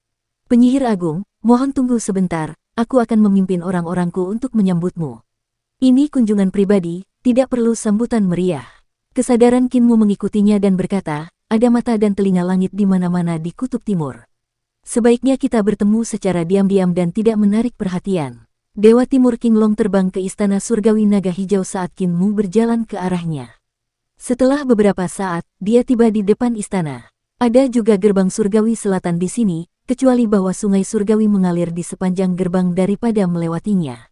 Penyihir agung, mohon tunggu sebentar, aku akan memimpin orang-orangku untuk menyambutmu. Ini kunjungan pribadi, tidak perlu sambutan meriah. Kesadaran Kinmu mengikutinya dan berkata, ada mata dan telinga langit di mana-mana di kutub timur. Sebaiknya kita bertemu secara diam-diam dan tidak menarik perhatian. Dewa Timur Kinglong terbang ke istana surgawi naga hijau saat Kinmu berjalan ke arahnya. Setelah beberapa saat, dia tiba di depan istana. Ada juga gerbang surgawi selatan di sini, kecuali bahwa sungai surgawi mengalir di sepanjang gerbang daripada melewatinya.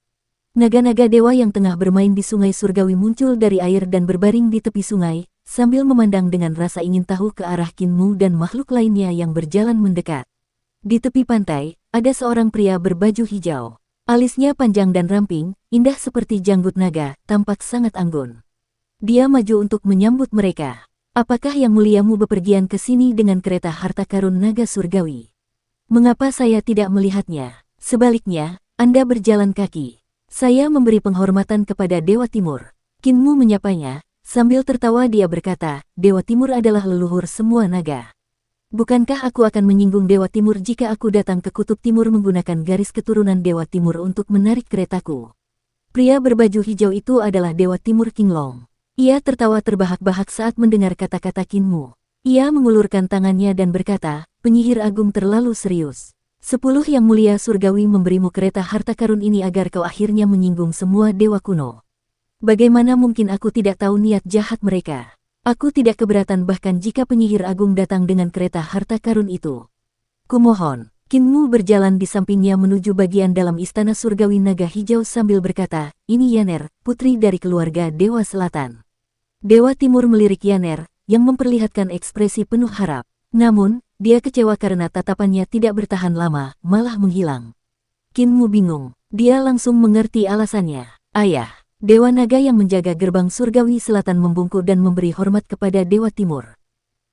Naga-naga dewa yang tengah bermain di sungai surgawi muncul dari air dan berbaring di tepi sungai, sambil memandang dengan rasa ingin tahu ke arah Kinmu dan makhluk lainnya yang berjalan mendekat. Di tepi pantai, ada seorang pria berbaju hijau. Alisnya panjang dan ramping, indah seperti janggut naga, tampak sangat anggun. Dia maju untuk menyambut mereka. Apakah yang muliamu bepergian ke sini dengan kereta harta karun naga surgawi? Mengapa saya tidak melihatnya? Sebaliknya, Anda berjalan kaki. Saya memberi penghormatan kepada Dewa Timur. Kinmu menyapanya, sambil tertawa dia berkata, Dewa Timur adalah leluhur semua naga. Bukankah aku akan menyinggung Dewa Timur jika aku datang ke Kutub Timur menggunakan garis keturunan Dewa Timur untuk menarik keretaku? Pria berbaju hijau itu adalah Dewa Timur Qinglong. Ia tertawa terbahak-bahak saat mendengar kata-kata Qin Mu. Ia mengulurkan tangannya dan berkata, penyihir agung terlalu serius. 10 yang mulia surgawi memberimu kereta harta karun ini agar kau akhirnya menyinggung semua dewa kuno. Bagaimana mungkin aku tidak tahu niat jahat mereka? Aku tidak keberatan bahkan jika penyihir agung datang dengan kereta harta karun itu. Kumohon. Qin Mu berjalan di sampingnya menuju bagian dalam istana surgawi naga hijau sambil berkata, ini Yaner, putri dari keluarga Dewa Selatan. Dewa Timur melirik Yaner, yang memperlihatkan ekspresi penuh harap. Namun, dia kecewa karena tatapannya tidak bertahan lama, malah menghilang. Qin Mu bingung. Dia langsung mengerti alasannya. Ayah. Dewa Naga yang menjaga gerbang surgawi selatan membungkuk dan memberi hormat kepada Dewa Timur.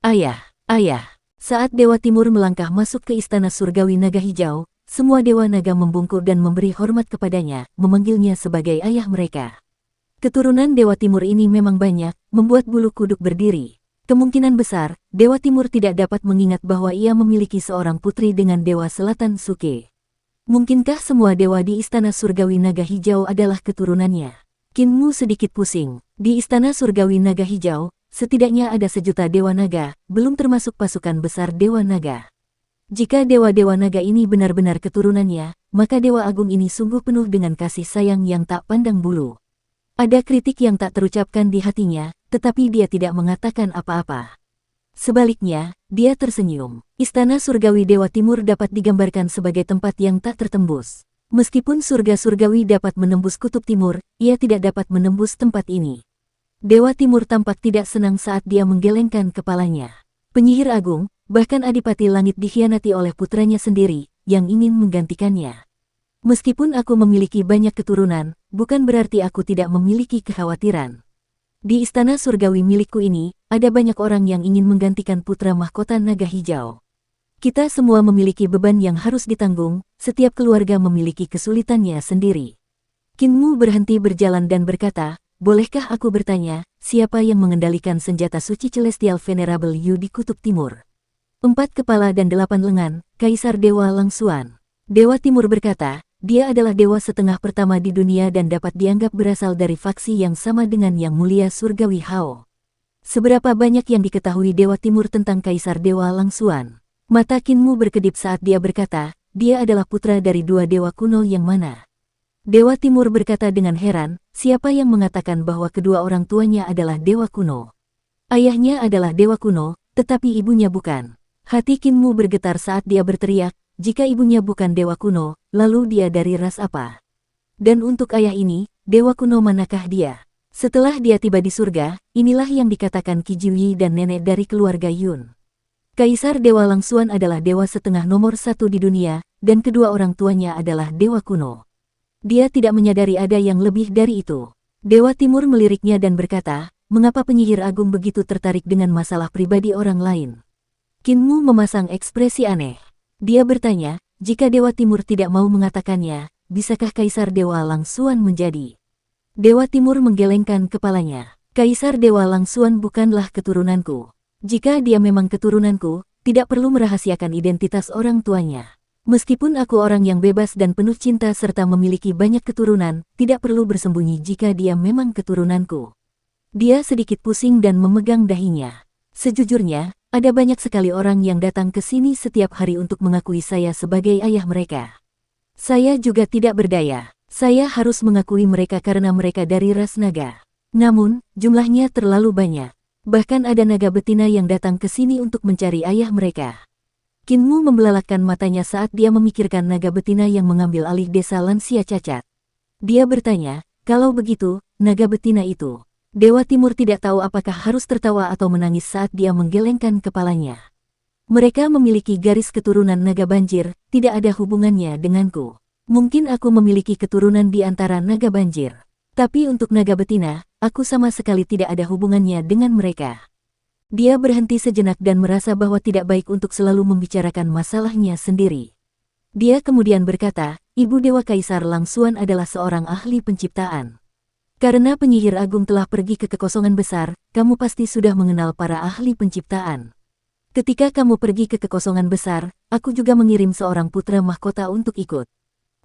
Ayah, ayah. Saat Dewa Timur melangkah masuk ke istana surgawi naga hijau, semua Dewa Naga membungkuk dan memberi hormat kepadanya, memanggilnya sebagai ayah mereka. Keturunan Dewa Timur ini memang banyak, membuat bulu kuduk berdiri. Kemungkinan besar, Dewa Timur tidak dapat mengingat bahwa ia memiliki seorang putri dengan Dewa Selatan Suke. Mungkinkah semua dewa di istana surgawi naga hijau adalah keturunannya? Qin Mu sedikit pusing. Di istana surgawi naga hijau, setidaknya ada 1 juta dewa naga, belum termasuk pasukan besar dewa naga. Jika dewa-dewa naga ini benar-benar keturunannya, maka dewa agung ini sungguh penuh dengan kasih sayang yang tak pandang bulu. Ada kritik yang tak terucapkan di hatinya, tetapi dia tidak mengatakan apa-apa. Sebaliknya, dia tersenyum. Istana surgawi Dewa Timur dapat digambarkan sebagai tempat yang tak tertembus. Meskipun surga surgawi dapat menembus kutub timur, ia tidak dapat menembus tempat ini. Dewa Timur tampak tidak senang saat dia menggelengkan kepalanya. Penyihir agung, bahkan Adipati Langit dikhianati oleh putranya sendiri, yang ingin menggantikannya. Meskipun aku memiliki banyak keturunan, bukan berarti aku tidak memiliki kekhawatiran. Di istana surgawi milikku ini, ada banyak orang yang ingin menggantikan putra mahkota naga hijau. Kita semua memiliki beban yang harus ditanggung, setiap keluarga memiliki kesulitannya sendiri. Qin Mu berhenti berjalan dan berkata, bolehkah aku bertanya, siapa yang mengendalikan senjata suci Celestial Venerable Yu di Kutub Timur? 4 kepala dan 8 lengan, Kaisar Dewa Langsuan. Dewa Timur berkata, dia adalah dewa setengah pertama di dunia dan dapat dianggap berasal dari faksi yang sama dengan Yang Mulia Surgawi Hao. Seberapa banyak yang diketahui Dewa Timur tentang Kaisar Dewa Langsuan? Mata Qin Mu berkedip saat dia berkata, dia adalah putra dari 2 dewa kuno yang mana? Dewa Timur berkata dengan heran, siapa yang mengatakan bahwa kedua orang tuanya adalah dewa kuno? Ayahnya adalah dewa kuno, tetapi ibunya bukan. Hati Qin Mu bergetar saat dia berteriak, jika ibunya bukan dewa kuno, lalu dia dari ras apa? Dan untuk ayah ini, dewa kuno manakah dia? Setelah dia tiba di surga, inilah yang dikatakan Qi Jiuyi dan nenek dari keluarga Yun. Kaisar Dewa Langsuan adalah dewa setengah nomor 1 di dunia, dan kedua orang tuanya adalah dewa kuno. Dia tidak menyadari ada yang lebih dari itu. Dewa Timur meliriknya dan berkata, mengapa penyihir agung begitu tertarik dengan masalah pribadi orang lain? Qin Mu memasang ekspresi aneh. Dia bertanya, jika Dewa Timur tidak mau mengatakannya, bisakah Kaisar Dewa Langsuan menjadi? Dewa Timur menggelengkan kepalanya. Kaisar Dewa Langsuan bukanlah keturunanku. Jika dia memang keturunanku, tidak perlu merahasiakan identitas orang tuanya. Meskipun aku orang yang bebas dan penuh cinta serta memiliki banyak keturunan, tidak perlu bersembunyi jika dia memang keturunanku. Dia sedikit pusing dan memegang dahinya. Sejujurnya, ada banyak sekali orang yang datang ke sini setiap hari untuk mengakui saya sebagai ayah mereka. Saya juga tidak berdaya. Saya harus mengakui mereka karena mereka dari ras naga. Namun, jumlahnya terlalu banyak. Bahkan ada naga betina yang datang ke sini untuk mencari ayah mereka. Qin Mu membelalakkan matanya saat dia memikirkan naga betina yang mengambil alih desa lansia cacat. Dia bertanya, kalau begitu, naga betina itu. Dewa Timur tidak tahu apakah harus tertawa atau menangis saat dia menggelengkan kepalanya. Mereka memiliki garis keturunan naga banjir, tidak ada hubungannya denganku. Mungkin aku memiliki keturunan di antara naga banjir. Tapi untuk naga betina, aku sama sekali tidak ada hubungannya dengan mereka. Dia berhenti sejenak dan merasa bahwa tidak baik untuk selalu membicarakan masalahnya sendiri. Dia kemudian berkata, Ibu Dewa Kaisar Langsuan adalah seorang ahli penciptaan. Karena penyihir agung telah pergi ke kekosongan besar, kamu pasti sudah mengenal para ahli penciptaan. Ketika kamu pergi ke kekosongan besar, aku juga mengirim seorang putra mahkota untuk ikut.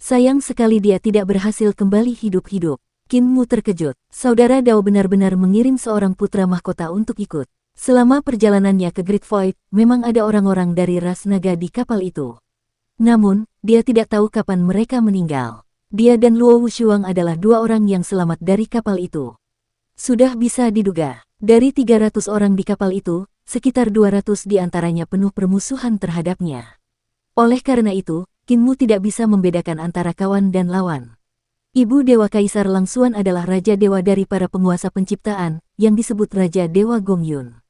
Sayang sekali dia tidak berhasil kembali hidup-hidup. Qin Mu terkejut. Saudara Dao benar-benar mengirim seorang putra mahkota untuk ikut. Selama perjalanannya ke Great Void, memang ada orang-orang dari ras naga di kapal itu. Namun, dia tidak tahu kapan mereka meninggal. Dia dan Luo Wushuang adalah dua orang yang selamat dari kapal itu. Sudah bisa diduga, dari 300 orang di kapal itu, sekitar 200 di antaranya penuh permusuhan terhadapnya. Oleh karena itu, Qin Mu tidak bisa membedakan antara kawan dan lawan. Ibu Dewa Kaisar Langsuan adalah Raja Dewa dari para penguasa penciptaan, yang disebut Raja Dewa Gongyun.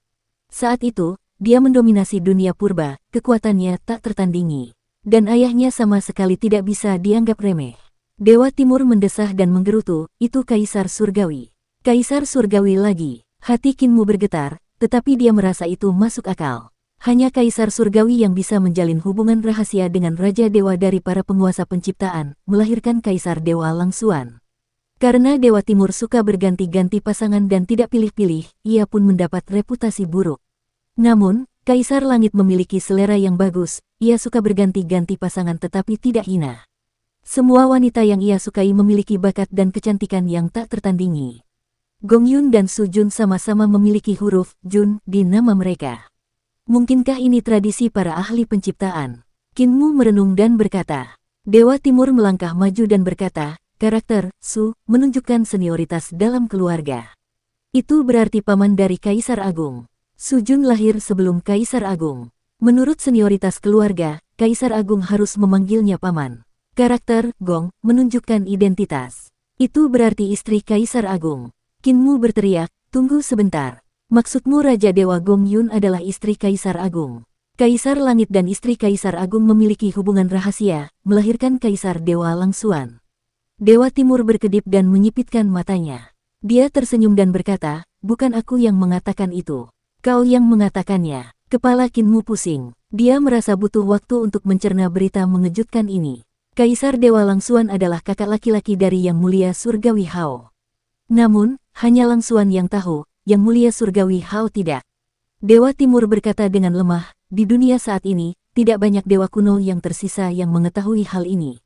Saat itu, dia mendominasi dunia purba, kekuatannya tak tertandingi. Dan ayahnya sama sekali tidak bisa dianggap remeh. Dewa Timur mendesah dan menggerutu, itu Kaisar Surgawi. Kaisar Surgawi lagi. Hati Qin Mu bergetar, tetapi dia merasa itu masuk akal. Hanya Kaisar Surgawi yang bisa menjalin hubungan rahasia dengan Raja Dewa dari para penguasa penciptaan, melahirkan Kaisar Dewa Langsuan. Karena Dewa Timur suka berganti-ganti pasangan dan tidak pilih-pilih, ia pun mendapat reputasi buruk. Namun, Kaisar Langit memiliki selera yang bagus, ia suka berganti-ganti pasangan tetapi tidak hina. Semua wanita yang ia sukai memiliki bakat dan kecantikan yang tak tertandingi. Gongyun dan Su Jun sama-sama memiliki huruf Jun di nama mereka. Mungkinkah ini tradisi para ahli penciptaan? Qin Mu merenung dan berkata. Dewa Timur melangkah maju dan berkata, karakter Su menunjukkan senioritas dalam keluarga. Itu berarti paman dari Kaisar Agung. Su Jun lahir sebelum Kaisar Agung. Menurut senioritas keluarga, Kaisar Agung harus memanggilnya paman. Karakter Gong menunjukkan identitas. Itu berarti istri Kaisar Agung. Qin Mu berteriak, tunggu sebentar. Maksudmu Raja Dewa Gongyun adalah istri Kaisar Agung. Kaisar Langit dan istri Kaisar Agung memiliki hubungan rahasia, melahirkan Kaisar Dewa Langsuan. Dewa Timur berkedip dan menyipitkan matanya. Dia tersenyum dan berkata, bukan aku yang mengatakan itu. Kau yang mengatakannya. Kepala Qin Mu pusing. Dia merasa butuh waktu untuk mencerna berita mengejutkan ini. Kaisar Dewa Langsuan adalah kakak laki-laki dari Yang Mulia Surgawi Hao. Namun, hanya Langsuan yang tahu, Yang Mulia Surgawi Hao tidak. Dewa Timur berkata dengan lemah, di dunia saat ini, tidak banyak dewa kuno yang tersisa yang mengetahui hal ini.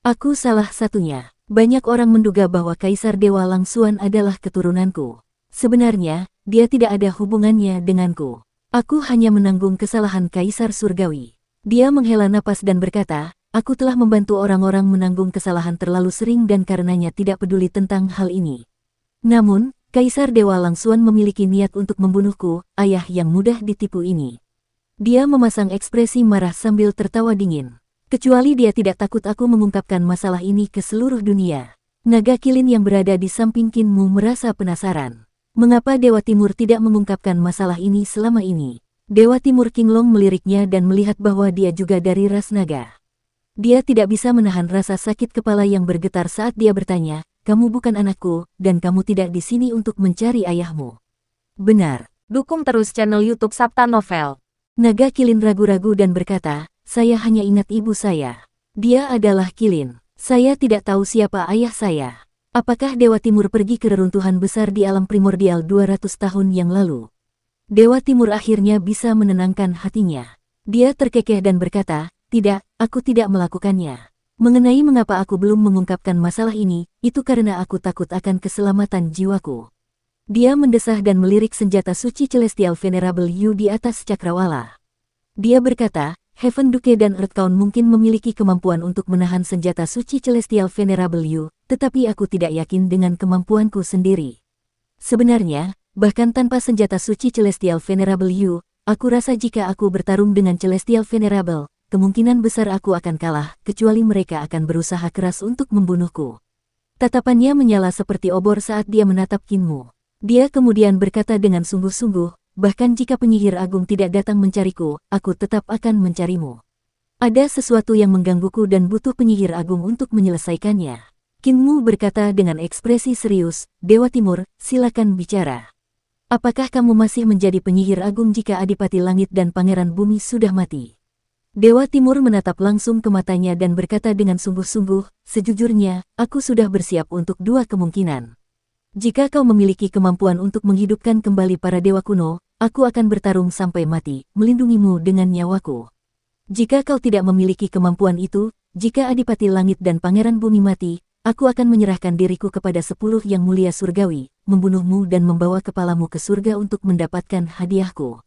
Aku salah satunya. Banyak orang menduga bahwa Kaisar Dewa Langsuan adalah keturunanku. Sebenarnya, dia tidak ada hubungannya denganku. Aku hanya menanggung kesalahan Kaisar Surgawi. Dia menghela napas dan berkata, aku telah membantu orang-orang menanggung kesalahan terlalu sering dan karenanya tidak peduli tentang hal ini. Namun, Kaisar Dewa Langsuan memiliki niat untuk membunuhku, ayah yang mudah ditipu ini. Dia memasang ekspresi marah sambil tertawa dingin. Kecuali dia tidak takut aku mengungkapkan masalah ini ke seluruh dunia. Naga Kilin yang berada di samping Qin Mu merasa penasaran. Mengapa Dewa Timur tidak mengungkapkan masalah ini selama ini? Dewa Timur Qinglong meliriknya dan melihat bahwa dia juga dari ras naga. Dia tidak bisa menahan rasa sakit kepala yang bergetar saat dia bertanya, kamu bukan anakku, dan kamu tidak di sini untuk mencari ayahmu. Benar. Dukung terus channel YouTube Sabta Novel. Naga Kilin ragu-ragu dan berkata, saya hanya ingat ibu saya. Dia adalah Kilin. Saya tidak tahu siapa ayah saya. Apakah Dewa Timur pergi ke reruntuhan besar di alam primordial 200 tahun yang lalu? Dewa Timur akhirnya bisa menenangkan hatinya. Dia terkekeh dan berkata, tidak, aku tidak melakukannya. Mengenai mengapa aku belum mengungkapkan masalah ini, itu karena aku takut akan keselamatan jiwaku. Dia mendesah dan melirik senjata suci Celestial Venerable Yu di atas cakrawala. Dia berkata, Heaven Duke dan Earthcount mungkin memiliki kemampuan untuk menahan senjata suci Celestial Venerable Yu, tetapi aku tidak yakin dengan kemampuanku sendiri. Sebenarnya, bahkan tanpa senjata suci Celestial Venerable Yu, aku rasa jika aku bertarung dengan Celestial Venerable, kemungkinan besar aku akan kalah, kecuali mereka akan berusaha keras untuk membunuhku. Tatapannya menyala seperti obor saat dia menatap Qin Mu. Dia kemudian berkata dengan sungguh-sungguh, bahkan jika penyihir agung tidak datang mencariku, aku tetap akan mencarimu. Ada sesuatu yang menggangguku dan butuh penyihir agung untuk menyelesaikannya. Qin Mu berkata dengan ekspresi serius, Dewa Timur, silakan bicara. Apakah kamu masih menjadi penyihir agung jika Adipati Langit dan Pangeran Bumi sudah mati? Dewa Timur menatap langsung ke matanya dan berkata dengan sungguh-sungguh, sejujurnya, aku sudah bersiap untuk dua kemungkinan. Jika kau memiliki kemampuan untuk menghidupkan kembali para dewa kuno, aku akan bertarung sampai mati, melindungimu dengan nyawaku. Jika kau tidak memiliki kemampuan itu, jika Adipati Langit dan Pangeran Bumi mati, aku akan menyerahkan diriku kepada 10 yang mulia surgawi, membunuhmu dan membawa kepalamu ke surga untuk mendapatkan hadiahku.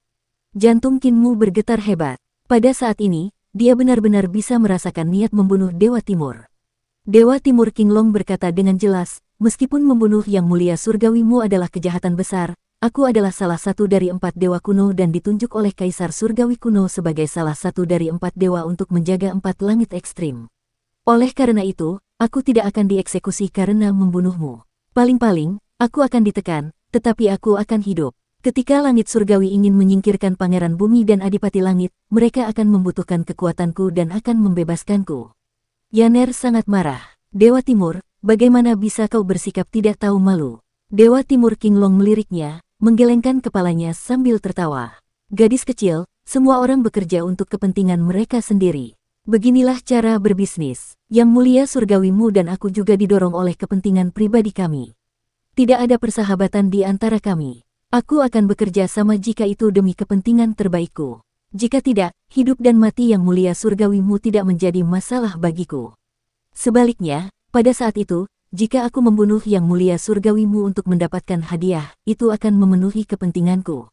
Jantung Kinmu bergetar hebat. Pada saat ini, dia benar-benar bisa merasakan niat membunuh Dewa Timur. Dewa Timur Qinglong berkata dengan jelas, meskipun membunuh yang mulia surgawimu adalah kejahatan besar, aku adalah salah satu dari 4 dewa kuno dan ditunjuk oleh Kaisar Surgawi kuno sebagai salah satu dari 4 dewa untuk menjaga 4 langit ekstrim. Oleh karena itu, aku tidak akan dieksekusi karena membunuhmu. Paling-paling, aku akan ditekan, tetapi aku akan hidup. Ketika langit surgawi ingin menyingkirkan Pangeran Bumi dan Adipati Langit, mereka akan membutuhkan kekuatanku dan akan membebaskanku. Yaner sangat marah. Dewa Timur, bagaimana bisa kau bersikap tidak tahu malu? Dewa Timur Qinglong meliriknya, menggelengkan kepalanya sambil tertawa. Gadis kecil, semua orang bekerja untuk kepentingan mereka sendiri. Beginilah cara berbisnis. Yang mulia surgawimu dan aku juga didorong oleh kepentingan pribadi kami. Tidak ada persahabatan di antara kami. Aku akan bekerja sama jika itu demi kepentingan terbaikku. Jika tidak, hidup dan mati yang mulia surgawimu tidak menjadi masalah bagiku. Sebaliknya, pada saat itu, jika aku membunuh yang mulia surgawimu untuk mendapatkan hadiah, itu akan memenuhi kepentinganku.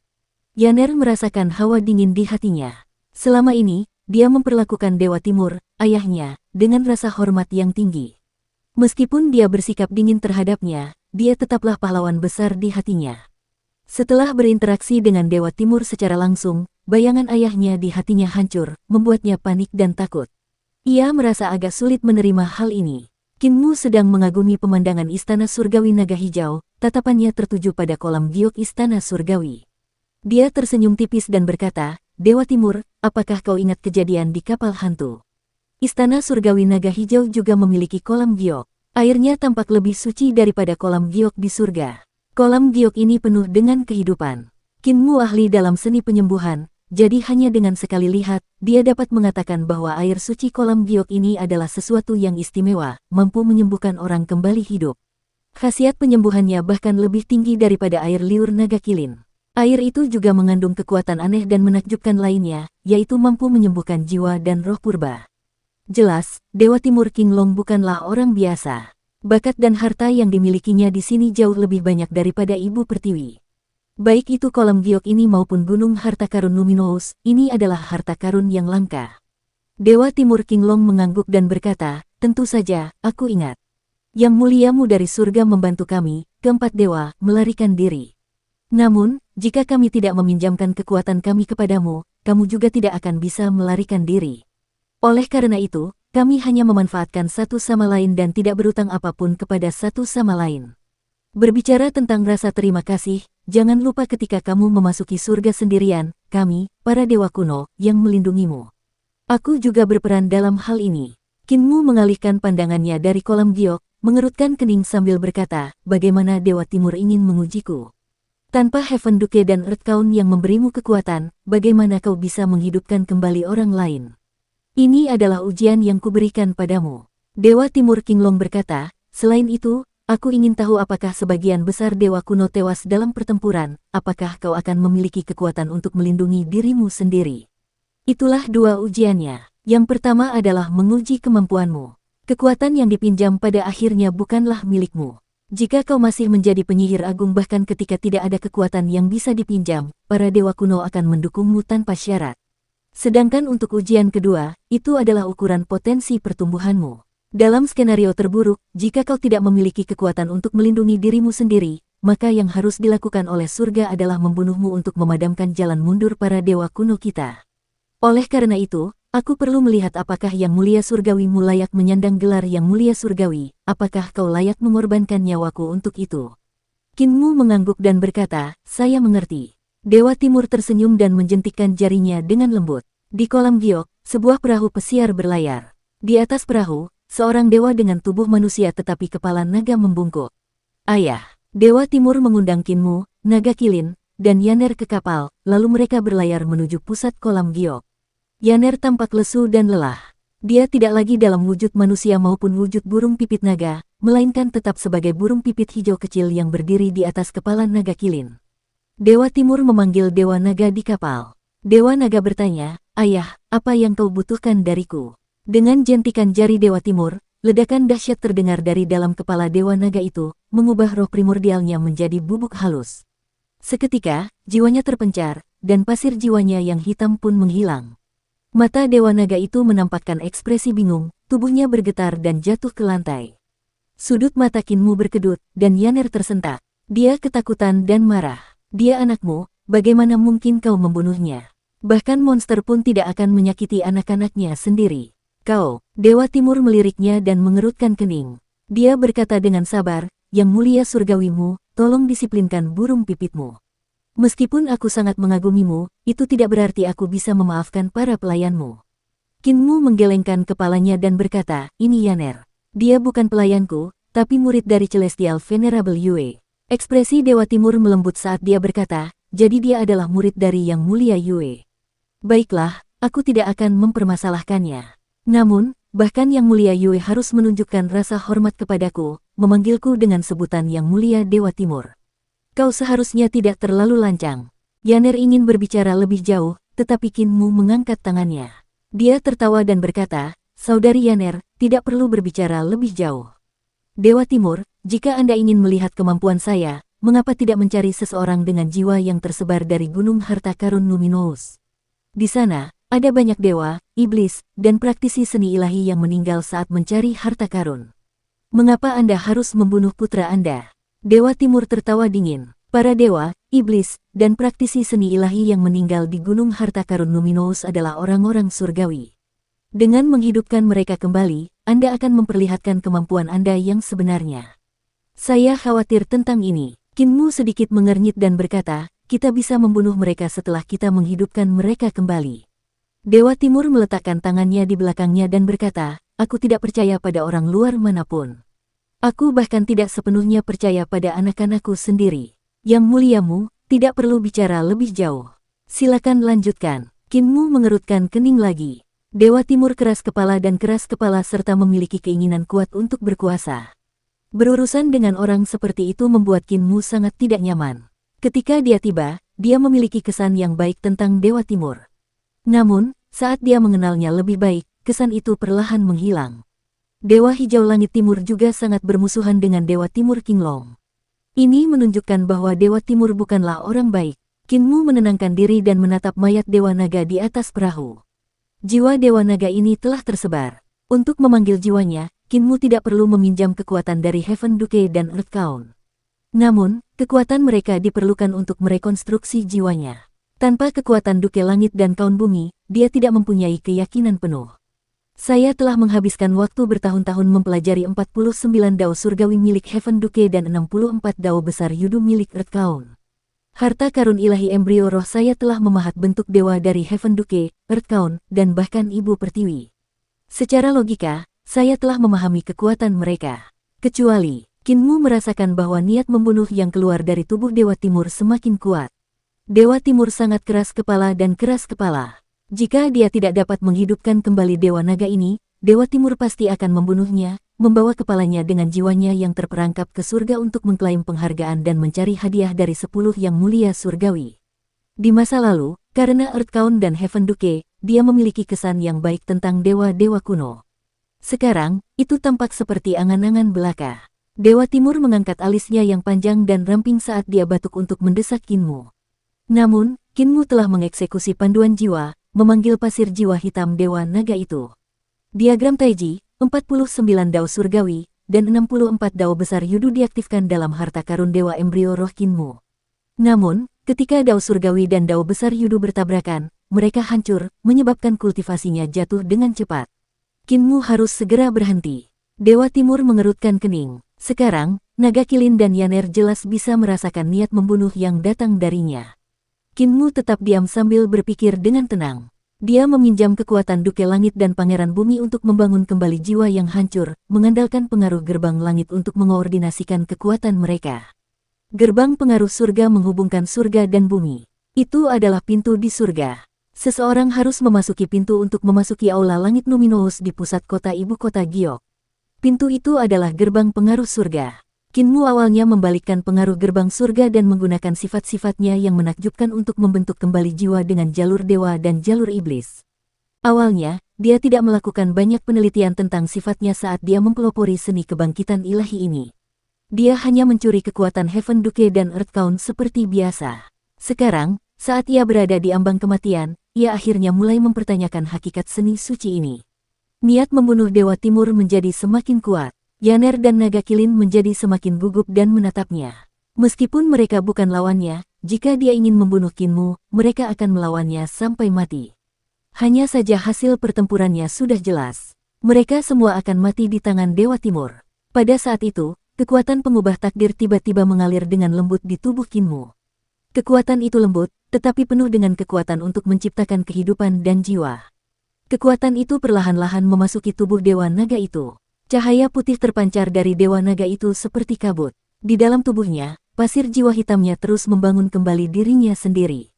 Yaner merasakan hawa dingin di hatinya. Selama ini, dia memperlakukan Dewa Timur, ayahnya, dengan rasa hormat yang tinggi. Meskipun dia bersikap dingin terhadapnya, dia tetaplah pahlawan besar di hatinya. Setelah berinteraksi dengan Dewa Timur secara langsung, bayangan ayahnya di hatinya hancur, membuatnya panik dan takut. Ia merasa agak sulit menerima hal ini. Kinmu sedang mengagumi pemandangan Istana Surgawi Naga Hijau, tatapannya tertuju pada kolam giok Istana Surgawi. Dia tersenyum tipis dan berkata, Dewa Timur, apakah kau ingat kejadian di kapal hantu? Istana Surgawi Naga Hijau juga memiliki kolam giok. Airnya tampak lebih suci daripada kolam giok di surga. Kolam giok ini penuh dengan kehidupan. Kinmu ahli dalam seni penyembuhan, jadi hanya dengan sekali lihat, dia dapat mengatakan bahwa air suci kolam giok ini adalah sesuatu yang istimewa, mampu menyembuhkan orang kembali hidup. Khasiat penyembuhannya bahkan lebih tinggi daripada air liur naga kilin. Air itu juga mengandung kekuatan aneh dan menakjubkan lainnya, yaitu mampu menyembuhkan jiwa dan roh purba. Jelas, Dewa Timur Qinglong bukanlah orang biasa. Bakat dan harta yang dimilikinya di sini jauh lebih banyak daripada Ibu Pertiwi. Baik itu kolam giok ini maupun gunung harta karun Luminous, ini adalah harta karun yang langka. Dewa Timur Qinglong mengangguk dan berkata, tentu saja, aku ingat. Yang muliamu dari surga membantu kami, keempat dewa, melarikan diri. Namun, jika kami tidak meminjamkan kekuatan kami kepadamu, kamu juga tidak akan bisa melarikan diri. Oleh karena itu, kami hanya memanfaatkan satu sama lain dan tidak berutang apapun kepada satu sama lain. Berbicara tentang rasa terima kasih, jangan lupa ketika kamu memasuki surga sendirian, kami, para dewa kuno, yang melindungimu. Aku juga berperan dalam hal ini. Kinmu mengalihkan pandangannya dari kolam giok, mengerutkan kening sambil berkata, bagaimana Dewa Timur ingin mengujiku? Tanpa Heaven Duke dan Earth Count yang memberimu kekuatan, bagaimana kau bisa menghidupkan kembali orang lain? Ini adalah ujian yang kuberikan padamu. Dewa Timur Qinglong berkata, selain itu, aku ingin tahu apakah sebagian besar dewa kuno tewas dalam pertempuran, apakah kau akan memiliki kekuatan untuk melindungi dirimu sendiri. Itulah 2 ujiannya. Yang pertama adalah menguji kemampuanmu. Kekuatan yang dipinjam pada akhirnya bukanlah milikmu. Jika kau masih menjadi penyihir agung bahkan ketika tidak ada kekuatan yang bisa dipinjam, para dewa kuno akan mendukungmu tanpa syarat. Sedangkan untuk ujian kedua, itu adalah ukuran potensi pertumbuhanmu. Dalam skenario terburuk, jika kau tidak memiliki kekuatan untuk melindungi dirimu sendiri, maka yang harus dilakukan oleh surga adalah membunuhmu untuk memadamkan jalan mundur para dewa kuno kita. Oleh karena itu, aku perlu melihat apakah yang mulia surgawimu layak menyandang gelar yang mulia surgawi, apakah kau layak mengorbankan nyawaku untuk itu. Kinmu mengangguk dan berkata, saya mengerti. Dewa Timur tersenyum dan menjentikkan jarinya dengan lembut. Di kolam giok, sebuah perahu pesiar berlayar. Di atas perahu, seorang dewa dengan tubuh manusia tetapi kepala naga membungkuk. Ayah, Dewa Timur mengundang Kinmu, naga kilin, dan Yaner ke kapal, lalu mereka berlayar menuju pusat kolam giok. Yaner tampak lesu dan lelah. Dia tidak lagi dalam wujud manusia maupun wujud burung pipit naga, melainkan tetap sebagai burung pipit hijau kecil yang berdiri di atas kepala naga kilin. Dewa Timur memanggil Dewa Naga di kapal. Dewa Naga bertanya, "Ayah, apa yang kau butuhkan dariku?" Dengan jentikan jari Dewa Timur, ledakan dahsyat terdengar dari dalam kepala Dewa Naga itu, mengubah roh primordialnya menjadi bubuk halus. Seketika, jiwanya terpencar, dan pasir jiwanya yang hitam pun menghilang. Mata Dewa Naga itu menampakkan ekspresi bingung, tubuhnya bergetar dan jatuh ke lantai. Sudut mata Kinmu berkedut, dan Yaner tersentak. Dia ketakutan dan marah. "Dia anakmu, bagaimana mungkin kau membunuhnya? Bahkan monster pun tidak akan menyakiti anak-anaknya sendiri. Kau." Dewa Timur meliriknya dan mengerutkan kening. Dia berkata dengan sabar, "Yang mulia surgawimu, tolong disiplinkan burung pipitmu. Meskipun aku sangat mengagumimu, itu tidak berarti aku bisa memaafkan para pelayanmu." Kinmu menggelengkan kepalanya dan berkata, "Ini Yaner. Dia bukan pelayanku, tapi murid dari Celestial Venerable Yue." Ekspresi Dewa Timur melembut saat dia berkata, "Jadi dia adalah murid dari Yang Mulia Yue. Baiklah, aku tidak akan mempermasalahkannya. Namun, bahkan Yang Mulia Yue harus menunjukkan rasa hormat kepadaku, memanggilku dengan sebutan Yang Mulia Dewa Timur. Kau seharusnya tidak terlalu lancang." Yaner ingin berbicara lebih jauh, tetapi Kinmu mengangkat tangannya. Dia tertawa dan berkata, "Saudari Yaner, tidak perlu berbicara lebih jauh. Dewa Timur, jika Anda ingin melihat kemampuan saya, mengapa tidak mencari seseorang dengan jiwa yang tersebar dari Gunung Harta Karun Luminous? Di sana, ada banyak dewa, iblis, dan praktisi seni ilahi yang meninggal saat mencari harta karun. Mengapa Anda harus membunuh putra Anda?" Dewa Timur tertawa dingin. Para dewa, iblis, dan praktisi seni ilahi yang meninggal di Gunung Harta Karun Luminous adalah orang-orang surgawi. Dengan menghidupkan mereka kembali, Anda akan memperlihatkan kemampuan Anda yang sebenarnya. Saya khawatir tentang ini. Kinmu sedikit mengernyit dan berkata, "Kita bisa membunuh mereka setelah kita menghidupkan mereka kembali." Dewa Timur meletakkan tangannya di belakangnya dan berkata, "Aku tidak percaya pada orang luar manapun. Aku bahkan tidak sepenuhnya percaya pada anak-anakku sendiri. Yang muliamu, tidak perlu bicara lebih jauh. Silakan lanjutkan." Kinmu mengerutkan kening lagi. Dewa Timur keras kepala serta memiliki keinginan kuat untuk berkuasa. Berurusan dengan orang seperti itu membuat Kinmu sangat tidak nyaman. Ketika dia tiba, dia memiliki kesan yang baik tentang Dewa Timur. Namun, saat dia mengenalnya lebih baik, kesan itu perlahan menghilang. Dewa Hijau Langit Timur juga sangat bermusuhan dengan Dewa Timur Qinglong. Ini menunjukkan bahwa Dewa Timur bukanlah orang baik. Kinmu menenangkan diri dan menatap mayat Dewa Naga di atas perahu. Jiwa Dewa Naga ini telah tersebar. Untuk memanggil jiwanya, Kinmu tidak perlu meminjam kekuatan dari Heaven Duke dan Earth Count. Namun, kekuatan mereka diperlukan untuk merekonstruksi jiwanya. Tanpa kekuatan Duke Langit dan Count Bumi, dia tidak mempunyai keyakinan penuh. Saya telah menghabiskan waktu bertahun-tahun mempelajari 49 dao surgawi milik Heaven Duke dan 64 dao besar yudu milik Earth Count. Harta karun ilahi embrio roh saya telah memahat bentuk dewa dari Heaven Duke, Earth Count, dan bahkan Ibu Pertiwi. Secara logika, saya telah memahami kekuatan mereka. Kecuali, Kinmu merasakan bahwa niat membunuh yang keluar dari tubuh Dewa Timur semakin kuat. Dewa Timur sangat keras kepala. Jika dia tidak dapat menghidupkan kembali Dewa Naga ini, Dewa Timur pasti akan membunuhnya, membawa kepalanya dengan jiwanya yang terperangkap ke surga untuk mengklaim penghargaan dan mencari hadiah dari 10 yang mulia surgawi. Di masa lalu, karena Earth Count dan Heaven Duke, dia memiliki kesan yang baik tentang dewa-dewa kuno. Sekarang, itu tampak seperti angan-angan belaka. Dewa Timur mengangkat alisnya yang panjang dan ramping saat dia batuk untuk mendesak Kinmu. Namun, Kinmu telah mengeksekusi panduan jiwa, memanggil pasir jiwa hitam Dewa Naga itu. Diagram Taiji, 49 dao surgawi, dan 64 dao besar yudu diaktifkan dalam harta karun Dewa Embrio Roh Kinmu. Namun, ketika dao surgawi dan dao besar yudu bertabrakan, mereka hancur, menyebabkan kultivasinya jatuh dengan cepat. Kinmu harus segera berhenti. Dewa Timur mengerutkan kening. Sekarang, Naga Kilin dan Yaner jelas bisa merasakan niat membunuh yang datang darinya. Kinmu tetap diam sambil berpikir dengan tenang. Dia meminjam kekuatan Duke Langit dan Pangeran Bumi untuk membangun kembali jiwa yang hancur, mengandalkan pengaruh gerbang langit untuk mengoordinasikan kekuatan mereka. Gerbang pengaruh surga menghubungkan surga dan bumi. Itu adalah pintu di surga. Seseorang harus memasuki pintu untuk memasuki aula langit luminous di pusat kota ibu kota Giok. Pintu itu adalah gerbang pengaruh surga. Kinmu awalnya membalikkan pengaruh gerbang surga dan menggunakan sifat-sifatnya yang menakjubkan untuk membentuk kembali jiwa dengan jalur dewa dan jalur iblis. Awalnya, dia tidak melakukan banyak penelitian tentang sifatnya saat dia mempelopori seni kebangkitan ilahi ini. Dia hanya mencuri kekuatan Heaven Duke dan Earth Count seperti biasa. Sekarang, saat ia berada di ambang kematian, ia akhirnya mulai mempertanyakan hakikat seni suci ini. Niat membunuh Dewa Timur menjadi semakin kuat. Yaner dan Naga Kilin menjadi semakin gugup dan menatapnya. Meskipun mereka bukan lawannya, jika dia ingin membunuh Kinmu, mereka akan melawannya sampai mati. Hanya saja hasil pertempurannya sudah jelas. Mereka semua akan mati di tangan Dewa Timur. Pada saat itu, kekuatan pengubah takdir tiba-tiba mengalir dengan lembut di tubuh Kinmu. Kekuatan itu lembut, tetapi penuh dengan kekuatan untuk menciptakan kehidupan dan jiwa. Kekuatan itu perlahan-lahan memasuki tubuh Dewa Naga itu. Cahaya putih terpancar dari Dewa Naga itu seperti kabut. Di dalam tubuhnya, pasir jiwa hitamnya terus membangun kembali dirinya sendiri.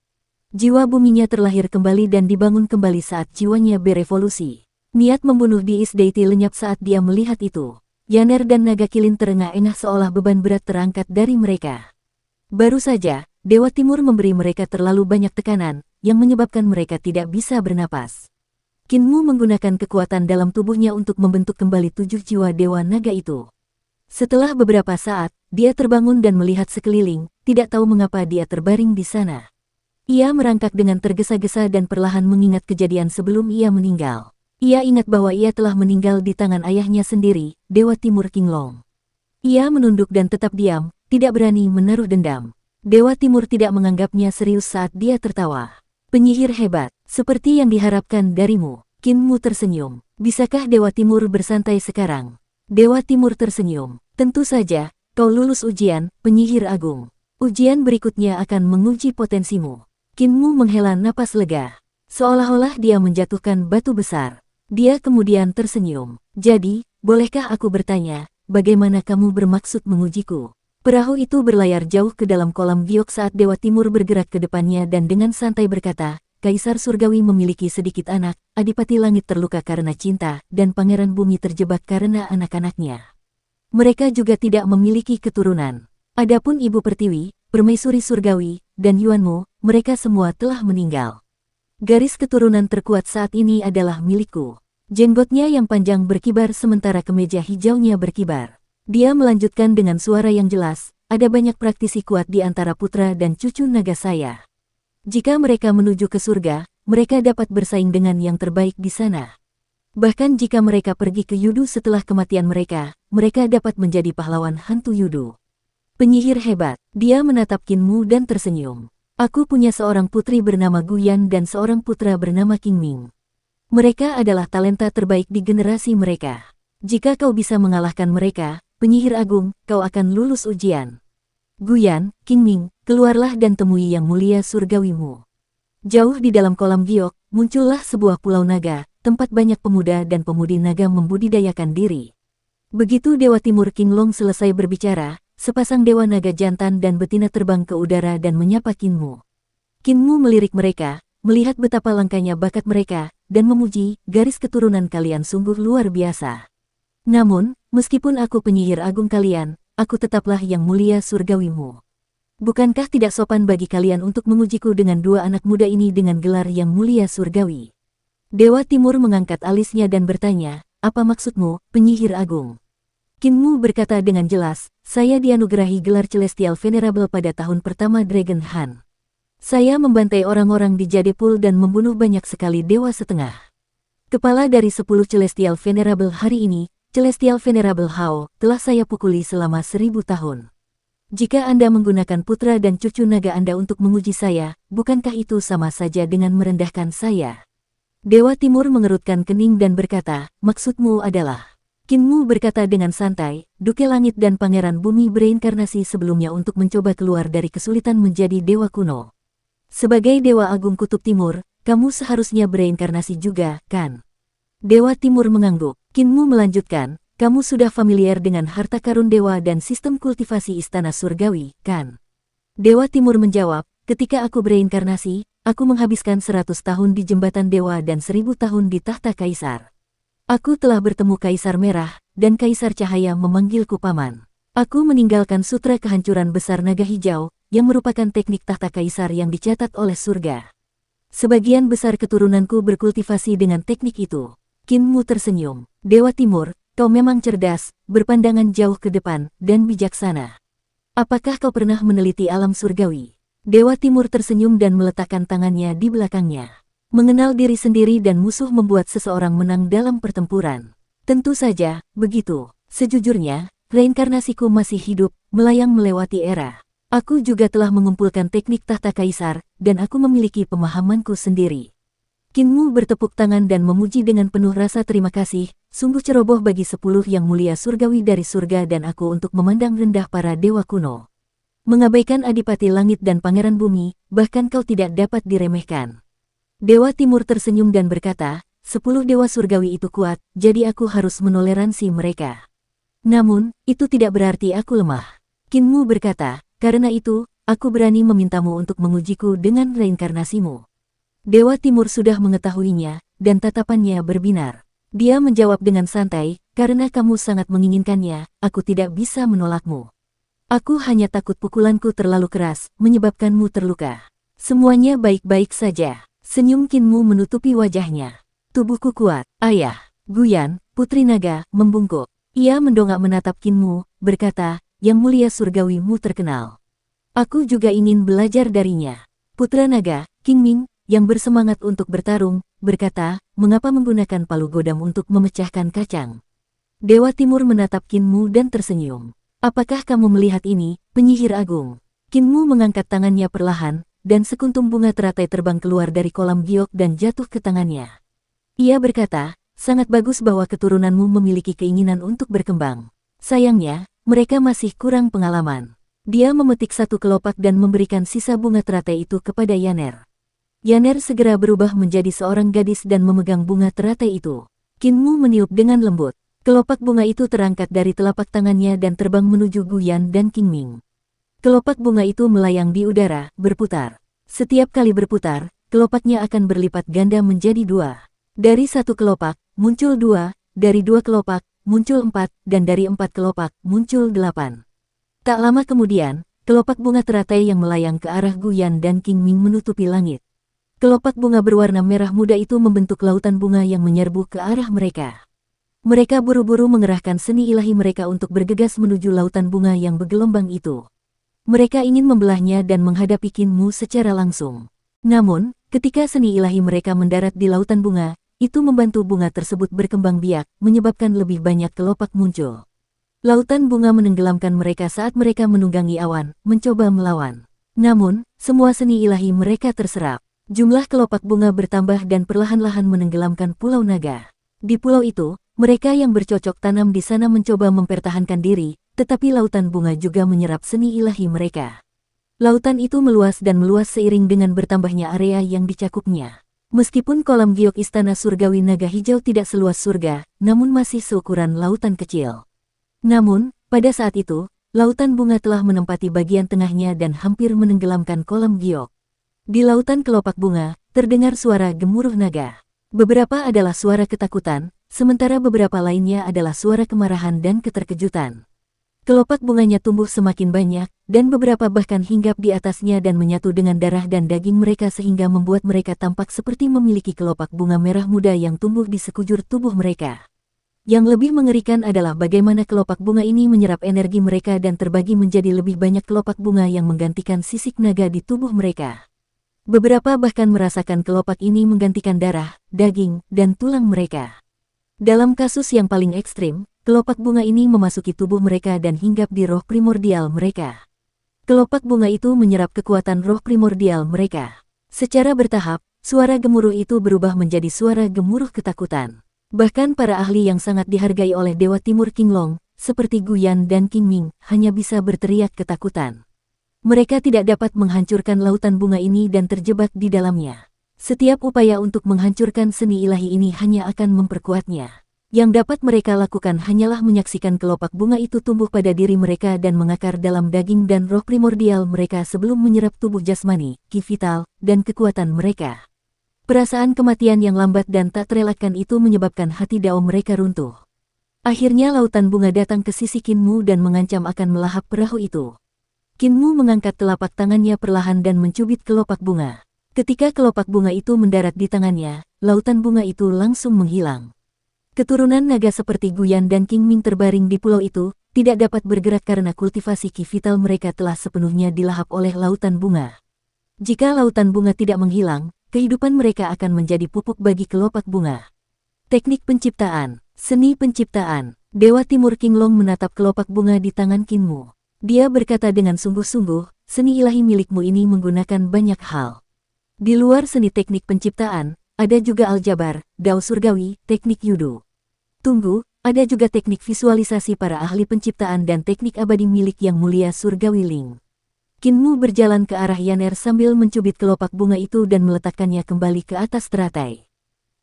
Jiwa buminya terlahir kembali dan dibangun kembali saat jiwanya berevolusi. Niat membunuh Diis Deity lenyap saat dia melihat itu. Yaner dan Naga Kilin terengah-engah seolah beban berat terangkat dari mereka. Baru saja, Dewa Timur memberi mereka terlalu banyak tekanan, yang menyebabkan mereka tidak bisa bernapas. Kinmu menggunakan kekuatan dalam tubuhnya untuk membentuk kembali 7 jiwa Dewa Naga itu. Setelah beberapa saat, dia terbangun dan melihat sekeliling, tidak tahu mengapa dia terbaring di sana. Ia merangkak dengan tergesa-gesa dan perlahan mengingat kejadian sebelum ia meninggal. Ia ingat bahwa ia telah meninggal di tangan ayahnya sendiri, Dewa Timur Qinglong. Ia menunduk dan tetap diam, tidak berani menaruh dendam. Dewa Timur tidak menganggapnya serius saat dia tertawa. Penyihir hebat, seperti yang diharapkan darimu. Kinmu tersenyum. Bisakah Dewa Timur bersantai sekarang? Dewa Timur tersenyum. Tentu saja, kau lulus ujian, penyihir agung. Ujian berikutnya akan menguji potensimu. Kinmu menghela napas lega. Seolah-olah dia menjatuhkan batu besar. Dia kemudian tersenyum. Jadi, bolehkah aku bertanya, bagaimana kamu bermaksud mengujiku? Perahu itu berlayar jauh ke dalam kolam giok saat Dewa Timur bergerak ke depannya dan dengan santai berkata, Kaisar Surgawi memiliki sedikit anak, Adipati Langit terluka karena cinta, dan Pangeran Bumi terjebak karena anak-anaknya. Mereka juga tidak memiliki keturunan. Adapun Ibu Pertiwi, Permaisuri Surgawi, dan Yuanmu, mereka semua telah meninggal. Garis keturunan terkuat saat ini adalah milikku. Jenggotnya yang panjang berkibar sementara kemeja hijaunya berkibar. Dia melanjutkan dengan suara yang jelas, ada banyak praktisi kuat di antara putra dan cucu naga saya. Jika mereka menuju ke surga, mereka dapat bersaing dengan yang terbaik di sana. Bahkan jika mereka pergi ke Yudu setelah kematian mereka dapat menjadi pahlawan hantu Yudu. Penyihir hebat, dia menatap Kinmu dan tersenyum. Aku punya seorang putri bernama Guyan dan seorang putra bernama Qingming. Mereka adalah talenta terbaik di generasi mereka. Jika kau bisa mengalahkan mereka, penyihir agung, kau akan lulus ujian. Guyan, Qingming, keluarlah dan temui yang mulia surgawimu. Jauh di dalam kolam giok, muncullah sebuah pulau naga, tempat banyak pemuda dan pemudi naga membudidayakan diri. Begitu Dewa Timur Qinglong selesai berbicara, sepasang dewa naga jantan dan betina terbang ke udara dan menyapa Kinmu. Kinmu melirik mereka, melihat betapa langkanya bakat mereka, dan memuji, garis keturunan kalian sungguh luar biasa. Namun, meskipun aku penyihir agung kalian, aku tetaplah yang mulia surgawimu. Bukankah tidak sopan bagi kalian untuk mengujiku dengan dua anak muda ini dengan gelar yang mulia surgawi? Dewa Timur mengangkat alisnya dan bertanya, apa maksudmu, penyihir agung? Kinmu berkata dengan jelas, saya dianugerahi gelar Celestial Venerable pada tahun pertama Dragon Han. Saya membantai orang-orang di Jadepul dan membunuh banyak sekali dewa setengah. Kepala dari 10 Celestial Venerable hari ini, Celestial Venerable Hao, telah saya pukuli selama 1000 tahun. Jika Anda menggunakan putra dan cucu naga Anda untuk menguji saya, bukankah itu sama saja dengan merendahkan saya? Dewa Timur mengerutkan kening dan berkata, maksudmu adalah... Kinmu berkata dengan santai, Duke Langit dan Pangeran Bumi bereinkarnasi sebelumnya untuk mencoba keluar dari kesulitan menjadi dewa kuno. Sebagai Dewa Agung Kutub Timur, kamu seharusnya bereinkarnasi juga, kan? Dewa Timur mengangguk. Kinmu melanjutkan, kamu sudah familiar dengan harta karun dewa dan sistem kultivasi istana surgawi, kan? Dewa Timur menjawab, ketika aku bereinkarnasi, aku menghabiskan 100 tahun di jembatan dewa dan 1000 tahun di tahta kaisar. Aku telah bertemu Kaisar Merah, dan Kaisar Cahaya memanggilku paman. Aku meninggalkan sutra kehancuran besar naga hijau, yang merupakan teknik tahta kaisar yang dicatat oleh surga. Sebagian besar keturunanku berkultivasi dengan teknik itu. Kinmu tersenyum. Dewa Timur, kau memang cerdas, berpandangan jauh ke depan, dan bijaksana. Apakah kau pernah meneliti alam surgawi? Dewa Timur tersenyum dan meletakkan tangannya di belakangnya. Mengenal diri sendiri dan musuh membuat seseorang menang dalam pertempuran. Tentu saja, begitu. Sejujurnya, reinkarnasiku masih hidup, melayang melewati era. Aku juga telah mengumpulkan teknik tahta kaisar, dan aku memiliki pemahamanku sendiri. Kinmu bertepuk tangan dan memuji dengan penuh rasa terima kasih, sungguh ceroboh bagi 10 yang mulia surgawi dari surga dan aku untuk memandang rendah para dewa kuno. Mengabaikan Adipati Langit dan Pangeran Bumi, bahkan kau tidak dapat diremehkan. Dewa Timur tersenyum dan berkata, 10 dewa surgawi itu kuat, jadi aku harus menoleransi mereka. Namun, itu tidak berarti aku lemah. Kinmu berkata, karena itu, aku berani memintamu untuk mengujiku dengan reinkarnasimu. Dewa Timur sudah mengetahuinya, dan tatapannya berbinar. Dia menjawab dengan santai, karena kamu sangat menginginkannya, aku tidak bisa menolakmu. Aku hanya takut pukulanku terlalu keras, menyebabkanmu terluka. Semuanya baik-baik saja. Senyum Kinmu menutupi wajahnya. Tubuhku kuat, ayah. Guyan, Putri Naga, membungkuk. Ia mendongak menatap Kinmu, berkata, yang mulia surgawimu terkenal. Aku juga ingin belajar darinya. Putra Naga, King Ming, yang bersemangat untuk bertarung, berkata, mengapa menggunakan palu godam untuk memecahkan kacang? Dewa Timur menatap Kinmu dan tersenyum. Apakah kamu melihat ini, penyihir agung? Kinmu mengangkat tangannya perlahan, dan sekuntum bunga teratai terbang keluar dari kolam giok dan jatuh ke tangannya. Ia berkata, sangat bagus bahwa keturunanmu memiliki keinginan untuk berkembang. Sayangnya, mereka masih kurang pengalaman. Dia memetik satu kelopak dan memberikan sisa bunga teratai itu kepada Yaner. Yaner segera berubah menjadi seorang gadis dan memegang bunga teratai itu. Kinmu meniup dengan lembut. Kelopak bunga itu terangkat dari telapak tangannya dan terbang menuju Guyan dan King Ming. Kelopak bunga itu melayang di udara, berputar. Setiap kali berputar, kelopaknya akan berlipat ganda menjadi 2. Dari 1 kelopak, muncul 2, dari 2 kelopak, muncul 4, dan dari 4 kelopak, muncul 8. Tak lama kemudian, kelopak bunga teratai yang melayang ke arah Guyan dan King Ming menutupi langit. Kelopak bunga berwarna merah muda itu membentuk lautan bunga yang menyerbu ke arah mereka. Mereka buru-buru mengerahkan seni ilahi mereka untuk bergegas menuju lautan bunga yang bergelombang itu. Mereka ingin membelahnya dan menghadapi Kinmu secara langsung. Namun, ketika seni ilahi mereka mendarat di lautan bunga, itu membantu bunga tersebut berkembang biak, menyebabkan lebih banyak kelopak muncul. Lautan bunga menenggelamkan mereka saat mereka menunggangi awan, mencoba melawan. Namun, semua seni ilahi mereka terserap. Jumlah kelopak bunga bertambah dan perlahan-lahan menenggelamkan Pulau Naga. Di pulau itu, mereka yang bercocok tanam di sana mencoba mempertahankan diri, tetapi lautan bunga juga menyerap seni ilahi mereka. Lautan itu meluas dan meluas seiring dengan bertambahnya area yang dicakupnya. Meskipun kolam giok istana surgawi naga hijau tidak seluas surga, namun masih seukuran lautan kecil. Namun, pada saat itu, lautan bunga telah menempati bagian tengahnya dan hampir menenggelamkan kolam giok. Di lautan kelopak bunga, terdengar suara gemuruh naga. Beberapa adalah suara ketakutan, sementara beberapa lainnya adalah suara kemarahan dan keterkejutan. Kelopak bunganya tumbuh semakin banyak, dan beberapa bahkan hinggap di atasnya dan menyatu dengan darah dan daging mereka sehingga membuat mereka tampak seperti memiliki kelopak bunga merah muda yang tumbuh di sekujur tubuh mereka. Yang lebih mengerikan adalah bagaimana kelopak bunga ini menyerap energi mereka dan terbagi menjadi lebih banyak kelopak bunga yang menggantikan sisik naga di tubuh mereka. Beberapa bahkan merasakan kelopak ini menggantikan darah, daging, dan tulang mereka. Dalam kasus yang paling ekstrim, kelopak bunga ini memasuki tubuh mereka dan hinggap di roh primordial mereka. Kelopak bunga itu menyerap kekuatan roh primordial mereka. Secara bertahap, suara gemuruh itu berubah menjadi suara gemuruh ketakutan. Bahkan para ahli yang sangat dihargai oleh Dewa Timur Qinglong, seperti Guyan dan King Ming, hanya bisa berteriak ketakutan. Mereka tidak dapat menghancurkan lautan bunga ini dan terjebak di dalamnya. Setiap upaya untuk menghancurkan seni ilahi ini hanya akan memperkuatnya. Yang dapat mereka lakukan hanyalah menyaksikan kelopak bunga itu tumbuh pada diri mereka dan mengakar dalam daging dan roh primordial mereka sebelum menyerap tubuh jasmani, ki vital, dan kekuatan mereka. Perasaan kematian yang lambat dan tak terelakkan itu menyebabkan hati Dao mereka runtuh. Akhirnya lautan bunga datang ke sisi Kinmu dan mengancam akan melahap perahu itu. Kinmu mengangkat telapak tangannya perlahan dan mencubit kelopak bunga. Ketika kelopak bunga itu mendarat di tangannya, lautan bunga itu langsung menghilang. Keturunan naga seperti Guyan dan Qingming terbaring di pulau itu, tidak dapat bergerak karena kultivasi ki vital mereka telah sepenuhnya dilahap oleh lautan bunga. Jika lautan bunga tidak menghilang, kehidupan mereka akan menjadi pupuk bagi kelopak bunga. Teknik penciptaan, seni penciptaan. Dewa Timur Qinglong menatap kelopak bunga di tangan Kinmu. Dia berkata dengan sungguh-sungguh, seni ilahi milikmu ini menggunakan banyak hal. Di luar seni teknik penciptaan, ada juga aljabar, dao surgawi, teknik yudo. Tunggu, ada juga teknik visualisasi para ahli penciptaan dan teknik abadi milik Yang Mulia Surgawi Ling. Kinmu berjalan ke arah Yaner sambil mencubit kelopak bunga itu dan meletakkannya kembali ke atas teratai.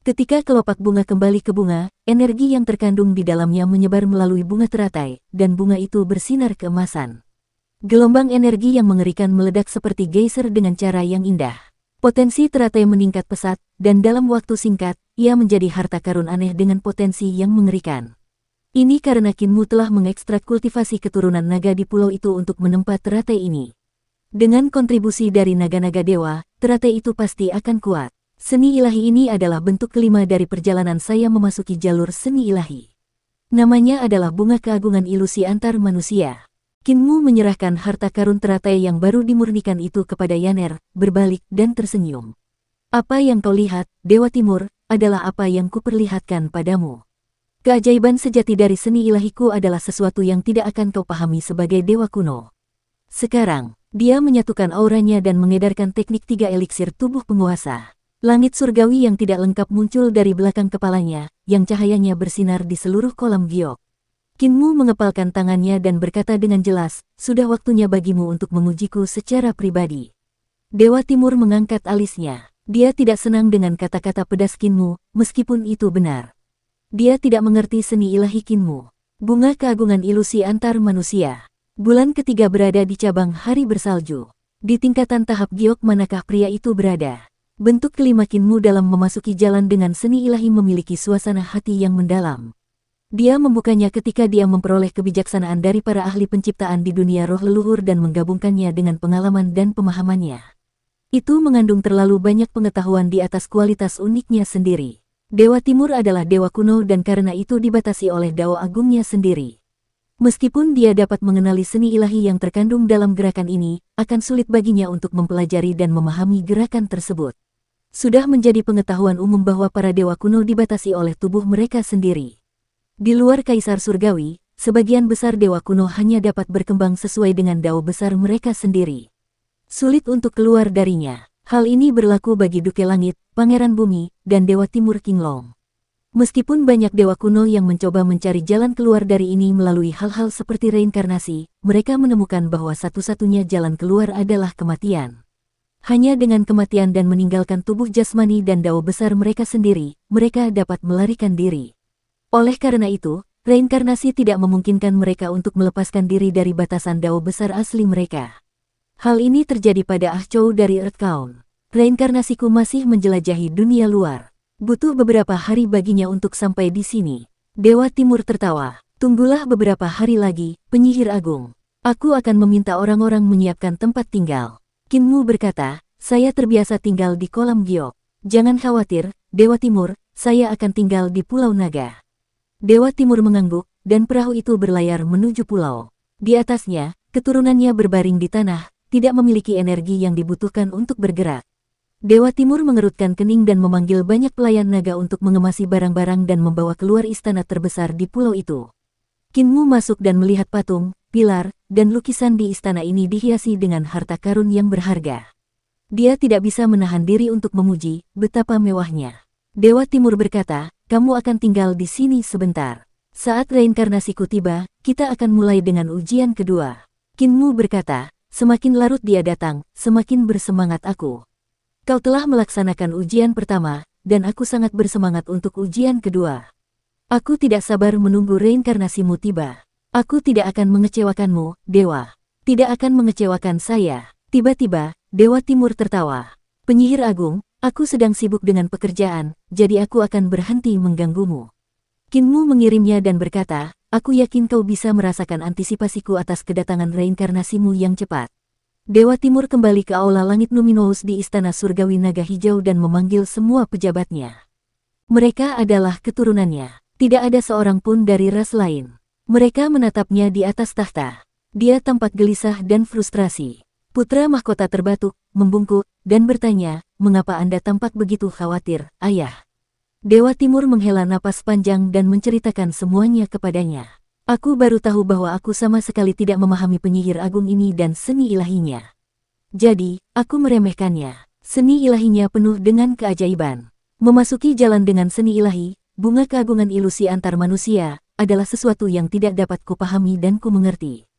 Ketika kelopak bunga kembali ke bunga, energi yang terkandung di dalamnya menyebar melalui bunga teratai, dan bunga itu bersinar keemasan. Gelombang energi yang mengerikan meledak seperti geyser dengan cara yang indah. Potensi teratai meningkat pesat, dan dalam waktu singkat, ia menjadi harta karun aneh dengan potensi yang mengerikan. Ini karena Kinmu telah mengekstrak kultivasi keturunan naga di pulau itu untuk menempa teratai ini. Dengan kontribusi dari naga-naga dewa, teratai itu pasti akan kuat. Seni ilahi ini adalah bentuk kelima dari perjalanan saya memasuki jalur seni ilahi. Namanya adalah bunga keagungan ilusi antar manusia. Kinmu menyerahkan harta karun teratai yang baru dimurnikan itu kepada Yaner, berbalik dan tersenyum. Apa yang kau lihat, Dewa Timur, adalah apa yang kuperlihatkan padamu. Keajaiban sejati dari seni ilahiku adalah sesuatu yang tidak akan kau pahami sebagai dewa kuno. Sekarang, dia menyatukan auranya dan mengedarkan teknik 3 eliksir tubuh penguasa. Langit surgawi yang tidak lengkap muncul dari belakang kepalanya, yang cahayanya bersinar di seluruh kolam giok. Kinmu mengepalkan tangannya dan berkata dengan jelas, sudah waktunya bagimu untuk memujiku secara pribadi. Dewa Timur mengangkat alisnya. Dia tidak senang dengan kata-kata pedas Kinmu, meskipun itu benar. Dia tidak mengerti seni ilahi Kinmu. Bunga keagungan ilusi antar manusia. Bulan ketiga berada di cabang hari bersalju. Di tingkatan tahap giok manakah pria itu berada? Bentuk kelima Kinmu dalam memasuki jalan dengan seni ilahi memiliki suasana hati yang mendalam. Dia membukanya ketika dia memperoleh kebijaksanaan dari para ahli penciptaan di dunia roh leluhur dan menggabungkannya dengan pengalaman dan pemahamannya. Itu mengandung terlalu banyak pengetahuan di atas kualitas uniknya sendiri. Dewa Timur adalah dewa kuno dan karena itu dibatasi oleh dao agungnya sendiri. Meskipun dia dapat mengenali seni ilahi yang terkandung dalam gerakan ini, akan sulit baginya untuk mempelajari dan memahami gerakan tersebut. Sudah menjadi pengetahuan umum bahwa para dewa kuno dibatasi oleh tubuh mereka sendiri. Di luar Kaisar Surgawi, sebagian besar dewa kuno hanya dapat berkembang sesuai dengan dao besar mereka sendiri. Sulit untuk keluar darinya. Hal ini berlaku bagi Duke Langit, Pangeran Bumi, dan Dewa Timur Qinglong. Meskipun banyak dewa kuno yang mencoba mencari jalan keluar dari ini melalui hal-hal seperti reinkarnasi, mereka menemukan bahwa satu-satunya jalan keluar adalah kematian. Hanya dengan kematian dan meninggalkan tubuh jasmani dan dao besar mereka sendiri, mereka dapat melarikan diri. Oleh karena itu, reinkarnasi tidak memungkinkan mereka untuk melepaskan diri dari batasan dao besar asli mereka. Hal ini terjadi pada Ah Chou dari Earthbound. Reinkarnasiku masih menjelajahi dunia luar. Butuh beberapa hari baginya untuk sampai di sini. Dewa Timur tertawa. Tunggulah beberapa hari lagi, penyihir agung. Aku akan meminta orang-orang menyiapkan tempat tinggal. Kinmu berkata, saya terbiasa tinggal di kolam giok. Jangan khawatir, Dewa Timur, saya akan tinggal di Pulau Naga. Dewa Timur mengangguk, dan perahu itu berlayar menuju pulau. Di atasnya, keturunannya berbaring di tanah, tidak memiliki energi yang dibutuhkan untuk bergerak. Dewa Timur mengerutkan kening dan memanggil banyak pelayan naga untuk mengemasi barang-barang dan membawa keluar istana terbesar di pulau itu. Kinmu masuk dan melihat patung, pilar, dan lukisan di istana ini dihiasi dengan harta karun yang berharga. Dia tidak bisa menahan diri untuk memuji betapa mewahnya. Dewa Timur berkata, kamu akan tinggal di sini sebentar. Saat reinkarnasiku tiba, kita akan mulai dengan ujian kedua. Kinmu berkata, semakin larut dia datang, semakin bersemangat aku. Kau telah melaksanakan ujian pertama, dan aku sangat bersemangat untuk ujian kedua. Aku tidak sabar menunggu reinkarnasimu tiba. Aku tidak akan mengecewakanmu, Dewa. Tidak akan mengecewakan saya. Tiba-tiba, Dewa Timur tertawa. Penyihir agung, aku sedang sibuk dengan pekerjaan, jadi aku akan berhenti mengganggumu. Kinmu mengirimnya dan berkata, aku yakin kau bisa merasakan antisipasiku atas kedatangan reinkarnasimu yang cepat. Dewa Timur kembali ke Aula Langit Numinous di Istana Surgawi Naga Hijau dan memanggil semua pejabatnya. Mereka adalah keturunannya. Tidak ada seorang pun dari ras lain. Mereka menatapnya di atas tahta. Dia tampak gelisah dan frustrasi. Putra mahkota terbatuk, membungkuk, dan bertanya, mengapa Anda tampak begitu khawatir, Ayah? Dewa Timur menghela napas panjang dan menceritakan semuanya kepadanya. Aku baru tahu bahwa aku sama sekali tidak memahami penyihir agung ini dan seni ilahinya. Jadi, aku meremehkannya. Seni ilahinya penuh dengan keajaiban. Memasuki jalan dengan seni ilahi, bunga keagungan ilusi antar manusia, adalah sesuatu yang tidak dapat kupahami dan ku mengerti.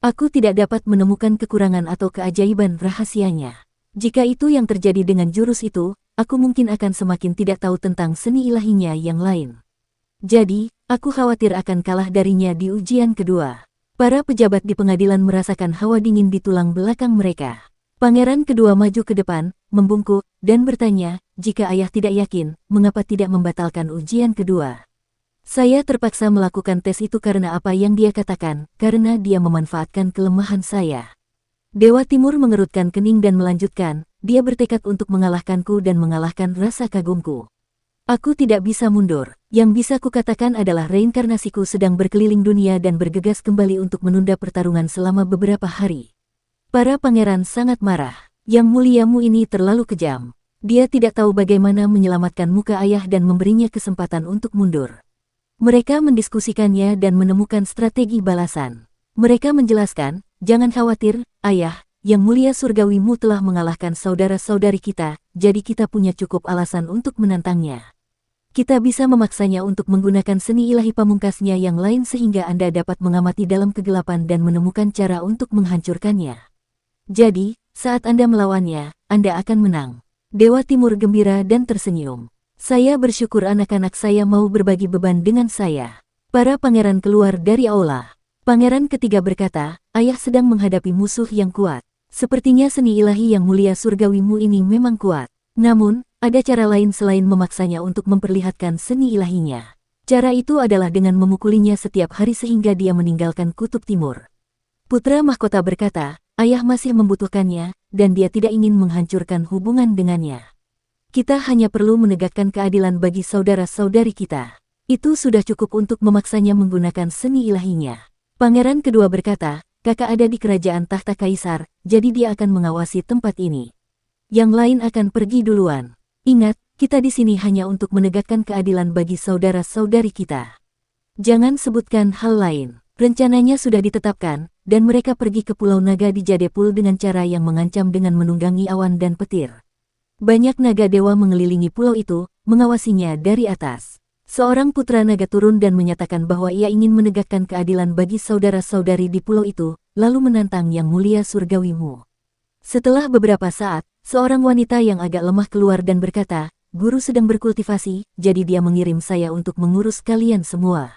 Aku tidak dapat menemukan kekurangan atau keajaiban rahasianya. Jika itu yang terjadi dengan jurus itu, aku mungkin akan semakin tidak tahu tentang seni ilahinya yang lain. Jadi, aku khawatir akan kalah darinya di ujian kedua. Para pejabat di pengadilan merasakan hawa dingin di tulang belakang mereka. Pangeran kedua maju ke depan, membungkuk, dan bertanya, jika ayah tidak yakin, mengapa tidak membatalkan ujian kedua? Saya terpaksa melakukan tes itu karena apa yang dia katakan, karena dia memanfaatkan kelemahan saya. Dewa Timur mengerutkan kening dan melanjutkan, dia bertekad untuk mengalahkanku dan mengalahkan rasa kagumku. Aku tidak bisa mundur. Yang bisa kukatakan adalah reinkarnasiku sedang berkeliling dunia dan bergegas kembali untuk menunda pertarungan selama beberapa hari. Para pangeran sangat marah. Yang muliamu ini terlalu kejam. Dia tidak tahu bagaimana menyelamatkan muka ayah dan memberinya kesempatan untuk mundur. Mereka mendiskusikannya dan menemukan strategi balasan. Mereka menjelaskan, jangan khawatir, ayah, yang mulia surgawimu telah mengalahkan saudara-saudari kita, jadi kita punya cukup alasan untuk menantangnya. Kita bisa memaksanya untuk menggunakan seni ilahi pamungkasnya yang lain sehingga Anda dapat mengamati dalam kegelapan dan menemukan cara untuk menghancurkannya. Jadi, saat Anda melawannya, Anda akan menang. Dewa Timur gembira dan tersenyum. Saya bersyukur anak-anak saya mau berbagi beban dengan saya. Para pangeran keluar dari aula. Pangeran ketiga berkata, ayah sedang menghadapi musuh yang kuat. Sepertinya seni ilahi yang mulia surgawimu ini memang kuat. Namun, ada cara lain selain memaksanya untuk memperlihatkan seni ilahinya. Cara itu adalah dengan memukulinya setiap hari sehingga dia meninggalkan kutub timur. Putra mahkota berkata, ayah masih membutuhkannya, dan dia tidak ingin menghancurkan hubungan dengannya. Kita hanya perlu menegakkan keadilan bagi saudara-saudari kita. Itu sudah cukup untuk memaksanya menggunakan seni ilahinya. Pangeran kedua berkata, kakak ada di kerajaan tahta kaisar, jadi dia akan mengawasi tempat ini. Yang lain akan pergi duluan. Ingat, kita di sini hanya untuk menegakkan keadilan bagi saudara-saudari kita. Jangan sebutkan hal lain. Rencananya sudah ditetapkan, dan mereka pergi ke Pulau Naga di Jadepul dengan cara yang mengancam dengan menunggangi awan dan petir. Banyak naga dewa mengelilingi pulau itu, mengawasinya dari atas. Seorang putra naga turun dan menyatakan bahwa ia ingin menegakkan keadilan bagi saudara-saudari di pulau itu, lalu menantang yang mulia surgawimu. Setelah beberapa saat, seorang wanita yang agak lemah keluar dan berkata, guru sedang berkultivasi, jadi dia mengirim saya untuk mengurus kalian semua.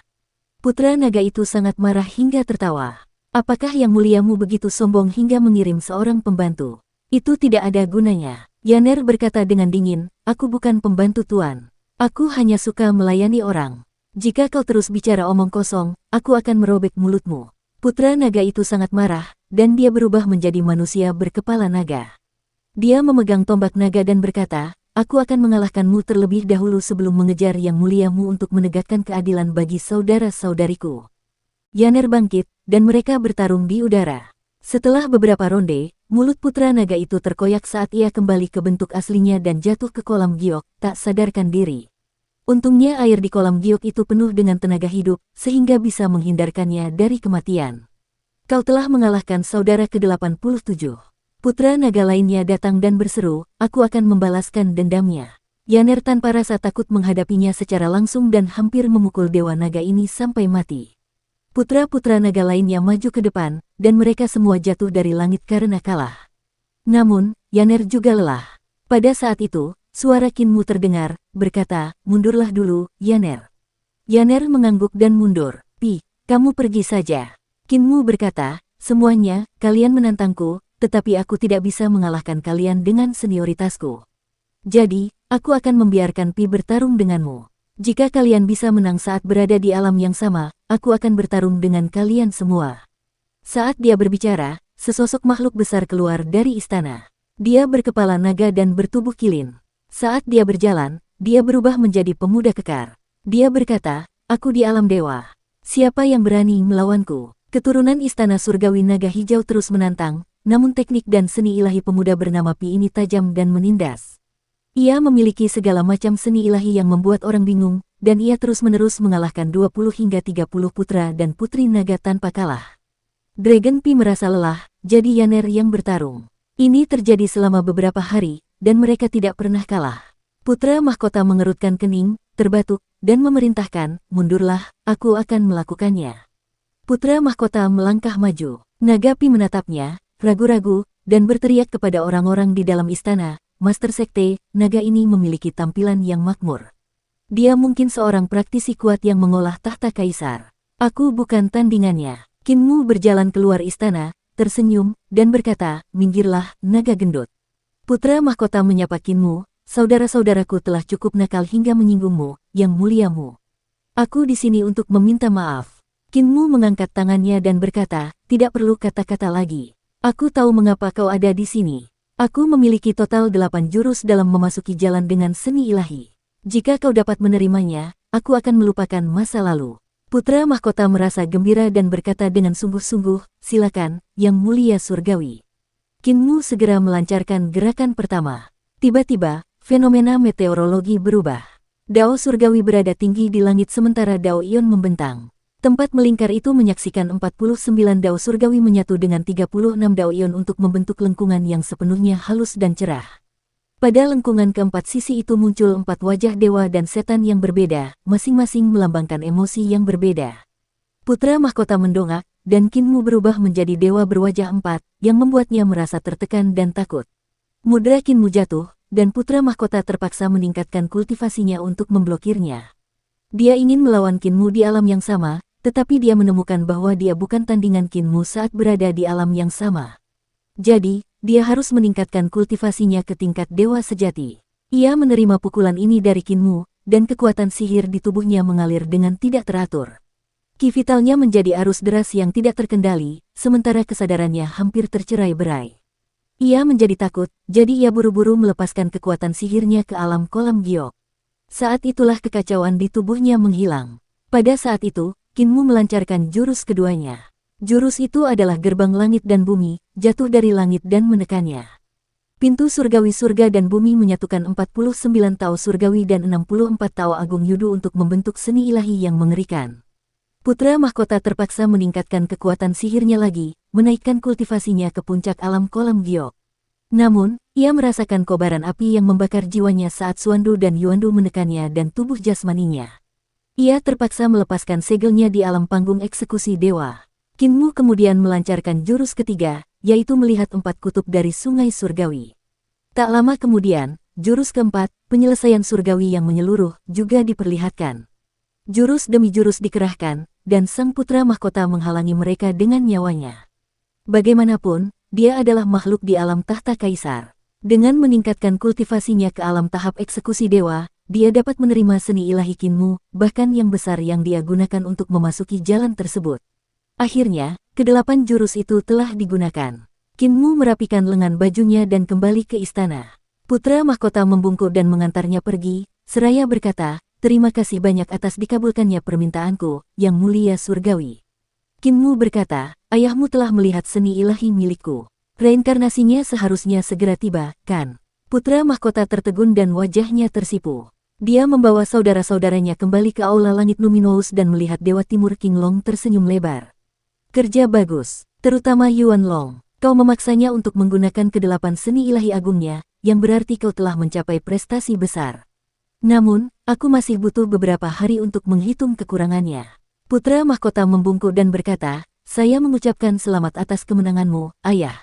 Putra naga itu sangat marah hingga tertawa. Apakah yang muliamu begitu sombong hingga mengirim seorang pembantu? Itu tidak ada gunanya. Yaner berkata dengan dingin, aku bukan pembantu tuan. Aku hanya suka melayani orang. Jika kau terus bicara omong kosong, aku akan merobek mulutmu. Putra naga itu sangat marah, dan dia berubah menjadi manusia berkepala naga. Dia memegang tombak naga dan berkata, aku akan mengalahkanmu terlebih dahulu sebelum mengejar yang muliamu untuk menegakkan keadilan bagi saudara-saudariku. Yaner bangkit, dan mereka bertarung di udara. Setelah beberapa ronde, mulut putra naga itu terkoyak saat ia kembali ke bentuk aslinya dan jatuh ke kolam giok, tak sadarkan diri. Untungnya air di kolam giok itu penuh dengan tenaga hidup, sehingga bisa menghindarkannya dari kematian. Kau telah mengalahkan saudara ke-87. Putra naga lainnya datang dan berseru, aku akan membalaskan dendamnya. Yaner tanpa rasa takut menghadapinya secara langsung dan hampir memukul dewa naga ini sampai mati. Putra-putra naga lainnya maju ke depan, dan mereka semua jatuh dari langit karena kalah. Namun, Yaner juga lelah. Pada saat itu, suara Kinmu terdengar, berkata, mundurlah dulu, Yaner. Yaner mengangguk dan mundur. Pi, kamu pergi saja. Kinmu berkata, semuanya, kalian menantangku, tetapi aku tidak bisa mengalahkan kalian dengan senioritasku. Jadi, aku akan membiarkan Pi bertarung denganmu. Jika kalian bisa menang saat berada di alam yang sama, aku akan bertarung dengan kalian semua. Saat dia berbicara, sesosok makhluk besar keluar dari istana. Dia berkepala naga dan bertubuh kilin. Saat dia berjalan, dia berubah menjadi pemuda kekar. Dia berkata, aku di alam dewa. Siapa yang berani melawanku? Keturunan istana surgawi naga hijau terus menantang, namun teknik dan seni ilahi pemuda bernama Pi ini tajam dan menindas. Ia memiliki segala macam seni ilahi yang membuat orang bingung, dan ia terus-menerus mengalahkan 20 hingga 30 putra dan putri naga tanpa kalah. Dragon Pi merasa lelah, jadi Yaner yang bertarung. Ini terjadi selama beberapa hari, dan mereka tidak pernah kalah. Putra mahkota mengerutkan kening, terbatuk, dan memerintahkan, mundurlah, aku akan melakukannya. Putra mahkota melangkah maju. Naga Pi menatapnya, ragu-ragu, dan berteriak kepada orang-orang di dalam istana, Master Sekte, naga ini memiliki tampilan yang makmur. Dia mungkin seorang praktisi kuat yang mengolah tahta kaisar. Aku bukan tandingannya. Kinmu berjalan keluar istana, tersenyum, dan berkata, minggirlah, naga gendut. Putra mahkota menyapa Kinmu, saudara-saudaraku telah cukup nakal hingga menyinggungmu, yang muliamu. Aku di sini untuk meminta maaf. Kinmu mengangkat tangannya dan berkata, tidak perlu kata-kata lagi. Aku tahu mengapa kau ada di sini. Aku memiliki total 8 jurus dalam memasuki jalan dengan seni ilahi. Jika kau dapat menerimanya, aku akan melupakan masa lalu. Putra mahkota merasa gembira dan berkata dengan sungguh-sungguh, silakan, yang mulia surgawi. Kinmu segera melancarkan gerakan pertama. Tiba-tiba, fenomena meteorologi berubah. Dao surgawi berada tinggi di langit sementara Dao Ion membentang. Tempat melingkar itu menyaksikan 49 dao surgawi menyatu dengan 36 dao ion untuk membentuk lengkungan yang sepenuhnya halus dan cerah. Pada lengkungan keempat sisi itu muncul 4 wajah dewa dan setan yang berbeda, masing-masing melambangkan emosi yang berbeda. Putra mahkota mendongak, dan Kinmu berubah menjadi dewa berwajah 4, yang membuatnya merasa tertekan dan takut. Mudra Kinmu jatuh, dan putra mahkota terpaksa meningkatkan kultivasinya untuk memblokirnya. Dia ingin melawan Kinmu di alam yang sama, tetapi dia menemukan bahwa dia bukan tandingan Kinmu saat berada di alam yang sama. Jadi, dia harus meningkatkan kultivasinya ke tingkat dewa sejati. Ia menerima pukulan ini dari Kinmu, dan kekuatan sihir di tubuhnya mengalir dengan tidak teratur. Ki vitalnya menjadi arus deras yang tidak terkendali, sementara kesadarannya hampir tercerai-berai. Ia menjadi takut, jadi ia buru-buru melepaskan kekuatan sihirnya ke alam kolam giok. Saat itulah kekacauan di tubuhnya menghilang. Pada saat itu, Kinmu melancarkan jurus keduanya. Jurus itu adalah gerbang langit dan bumi, jatuh dari langit dan menekannya. Pintu surgawi surga dan bumi menyatukan 49 tao surgawi dan 64 tao agung yudu untuk membentuk seni ilahi yang mengerikan. Putra mahkota terpaksa meningkatkan kekuatan sihirnya lagi, menaikkan kultivasinya ke puncak alam kolam giok. Namun, ia merasakan kobaran api yang membakar jiwanya saat Suandu dan Yuandu menekannya dan tubuh jasmaninya. Ia terpaksa melepaskan segelnya di alam panggung eksekusi dewa. Kinmu kemudian melancarkan jurus ketiga, yaitu melihat 4 kutub dari sungai surgawi. Tak lama kemudian, jurus keempat, penyelesaian surgawi yang menyeluruh, juga diperlihatkan. Jurus demi jurus dikerahkan, dan sang putra mahkota menghalangi mereka dengan nyawanya. Bagaimanapun, dia adalah makhluk di alam tahta kaisar. Dengan meningkatkan kultivasinya ke alam tahap eksekusi dewa, dia dapat menerima seni ilahi Kinmu, bahkan yang besar yang dia gunakan untuk memasuki jalan tersebut. Akhirnya, ke-8 jurus itu telah digunakan. Kinmu merapikan lengan bajunya dan kembali ke istana. Putra mahkota membungkuk dan mengantarnya pergi, seraya berkata, terima kasih banyak atas dikabulkannya permintaanku, yang mulia surgawi. Kinmu berkata, ayahmu telah melihat seni ilahi milikku. Reinkarnasinya seharusnya segera tiba, kan? Putra mahkota tertegun dan wajahnya tersipu. Dia membawa saudara-saudaranya kembali ke aula langit luminous dan melihat Dewa Timur King Long tersenyum lebar. Kerja bagus, terutama Yuan Long. Kau memaksanya untuk menggunakan ke-8 seni ilahi agungnya, yang berarti kau telah mencapai prestasi besar. Namun, aku masih butuh beberapa hari untuk menghitung kekurangannya. Putra mahkota membungkuk dan berkata, saya mengucapkan selamat atas kemenanganmu, ayah.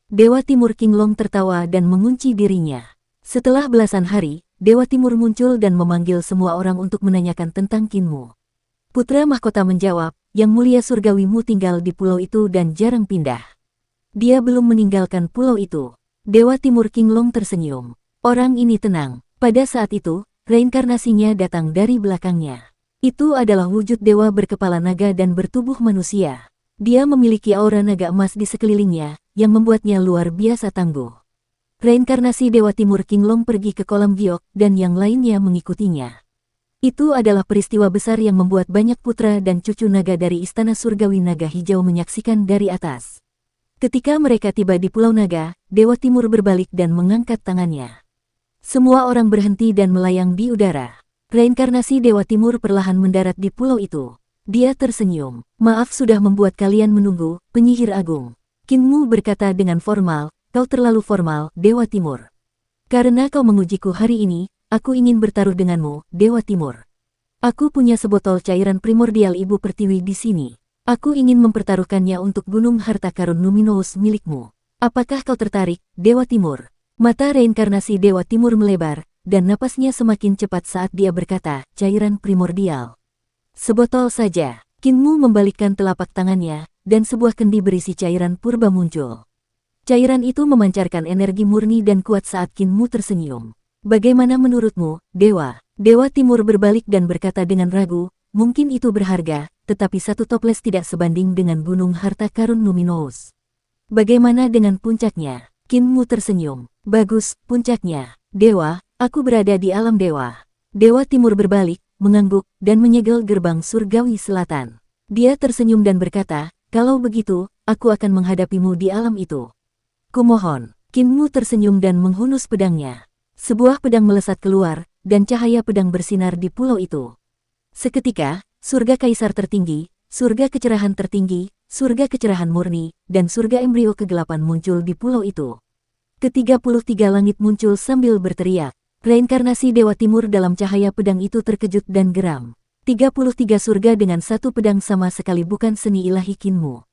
Dewa Timur King Long tertawa dan mengunci dirinya. Setelah belasan hari, Dewa Timur muncul dan memanggil semua orang untuk menanyakan tentang Kinmu. Putra mahkota menjawab, yang mulia surgawimu tinggal di pulau itu dan jarang pindah. Dia belum meninggalkan pulau itu. Dewa Timur King Long tersenyum. Orang ini tenang. Pada saat itu, reinkarnasinya datang dari belakangnya. Itu adalah wujud dewa berkepala naga dan bertubuh manusia. Dia memiliki aura naga emas di sekelilingnya, yang membuatnya luar biasa tangguh. Reinkarnasi Dewa Timur Qinglong pergi ke kolam giok, dan yang lainnya mengikutinya. Itu adalah peristiwa besar yang membuat banyak putra dan cucu naga dari Istana Surgawi Naga Hijau menyaksikan dari atas. Ketika mereka tiba di Pulau Naga, Dewa Timur berbalik dan mengangkat tangannya. Semua orang berhenti dan melayang di udara. Reinkarnasi Dewa Timur perlahan mendarat di pulau itu. Dia tersenyum. Maaf sudah membuat kalian menunggu, penyihir agung. Qin Mu berkata dengan formal, kau terlalu formal, Dewa Timur. Karena kau mengujiku hari ini, aku ingin bertaruh denganmu, Dewa Timur. Aku punya sebotol cairan primordial Ibu Pertiwi di sini. Aku ingin mempertaruhkannya untuk gunung harta karun Numinous milikmu. Apakah kau tertarik, Dewa Timur? Mata reinkarnasi Dewa Timur melebar, dan napasnya semakin cepat saat dia berkata, cairan primordial. Sebotol saja. Qin Mu membalikkan telapak tangannya, dan sebuah kendi berisi cairan purba muncul. Cairan itu memancarkan energi murni dan kuat saat Qin Mu tersenyum. Bagaimana menurutmu, Dewa? Dewa Timur berbalik dan berkata dengan ragu, mungkin itu berharga, tetapi satu toples tidak sebanding dengan gunung harta karun Numinous. Bagaimana dengan puncaknya? Qin Mu tersenyum. Bagus, puncaknya. Dewa, aku berada di alam dewa. Dewa Timur berbalik, mengangguk, dan menyegel gerbang surgawi selatan. Dia tersenyum dan berkata, kalau begitu, aku akan menghadapimu di alam itu. Kumohon. Qin Mu tersenyum dan menghunus pedangnya. Sebuah pedang melesat keluar, dan cahaya pedang bersinar di pulau itu. Seketika, surga kaisar tertinggi, surga kecerahan tertinggi, surga kecerahan murni, dan surga embrio kegelapan muncul di pulau itu. Ke-33 langit muncul sambil berteriak. Reinkarnasi Dewa Timur dalam cahaya pedang itu terkejut dan geram. 33 surga dengan satu pedang sama sekali bukan seni ilahi Qin Mu.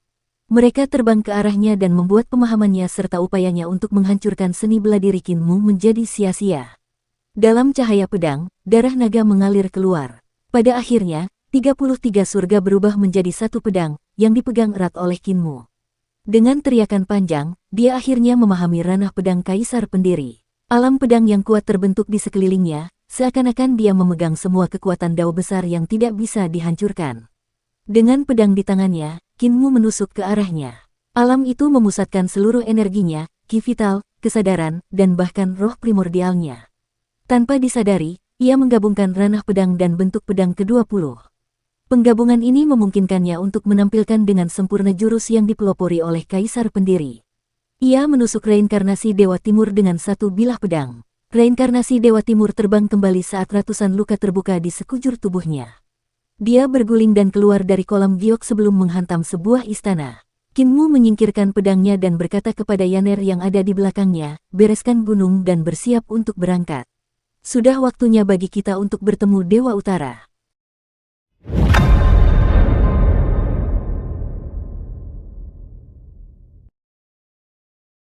Mereka terbang ke arahnya dan membuat pemahamannya serta upayanya untuk menghancurkan seni bela diri Qin Mu menjadi sia-sia. Dalam cahaya pedang, darah naga mengalir keluar. Pada akhirnya, 33 surga berubah menjadi satu pedang, yang dipegang erat oleh Qin Mu. Dengan teriakan panjang, dia akhirnya memahami ranah pedang kaisar pendiri. Alam pedang yang kuat terbentuk di sekelilingnya, seakan-akan dia memegang semua kekuatan dao besar yang tidak bisa dihancurkan. Dengan pedang di tangannya, Qin Mu menusuk ke arahnya. Alam itu memusatkan seluruh energinya, ki vital, kesadaran, dan bahkan roh primordialnya. Tanpa disadari, ia menggabungkan ranah pedang dan bentuk pedang ke-20. Penggabungan ini memungkinkannya untuk menampilkan dengan sempurna jurus yang dipelopori oleh kaisar pendiri. Ia menusuk reinkarnasi Dewa Timur dengan satu bilah pedang. Reinkarnasi Dewa Timur terbang kembali saat ratusan luka terbuka di sekujur tubuhnya. Dia berguling dan keluar dari kolam giok sebelum menghantam sebuah istana. Qin Mu menyingkirkan pedangnya dan berkata kepada Yaner yang ada di belakangnya, bereskan gunung dan bersiap untuk berangkat. Sudah waktunya bagi kita untuk bertemu Dewa Utara.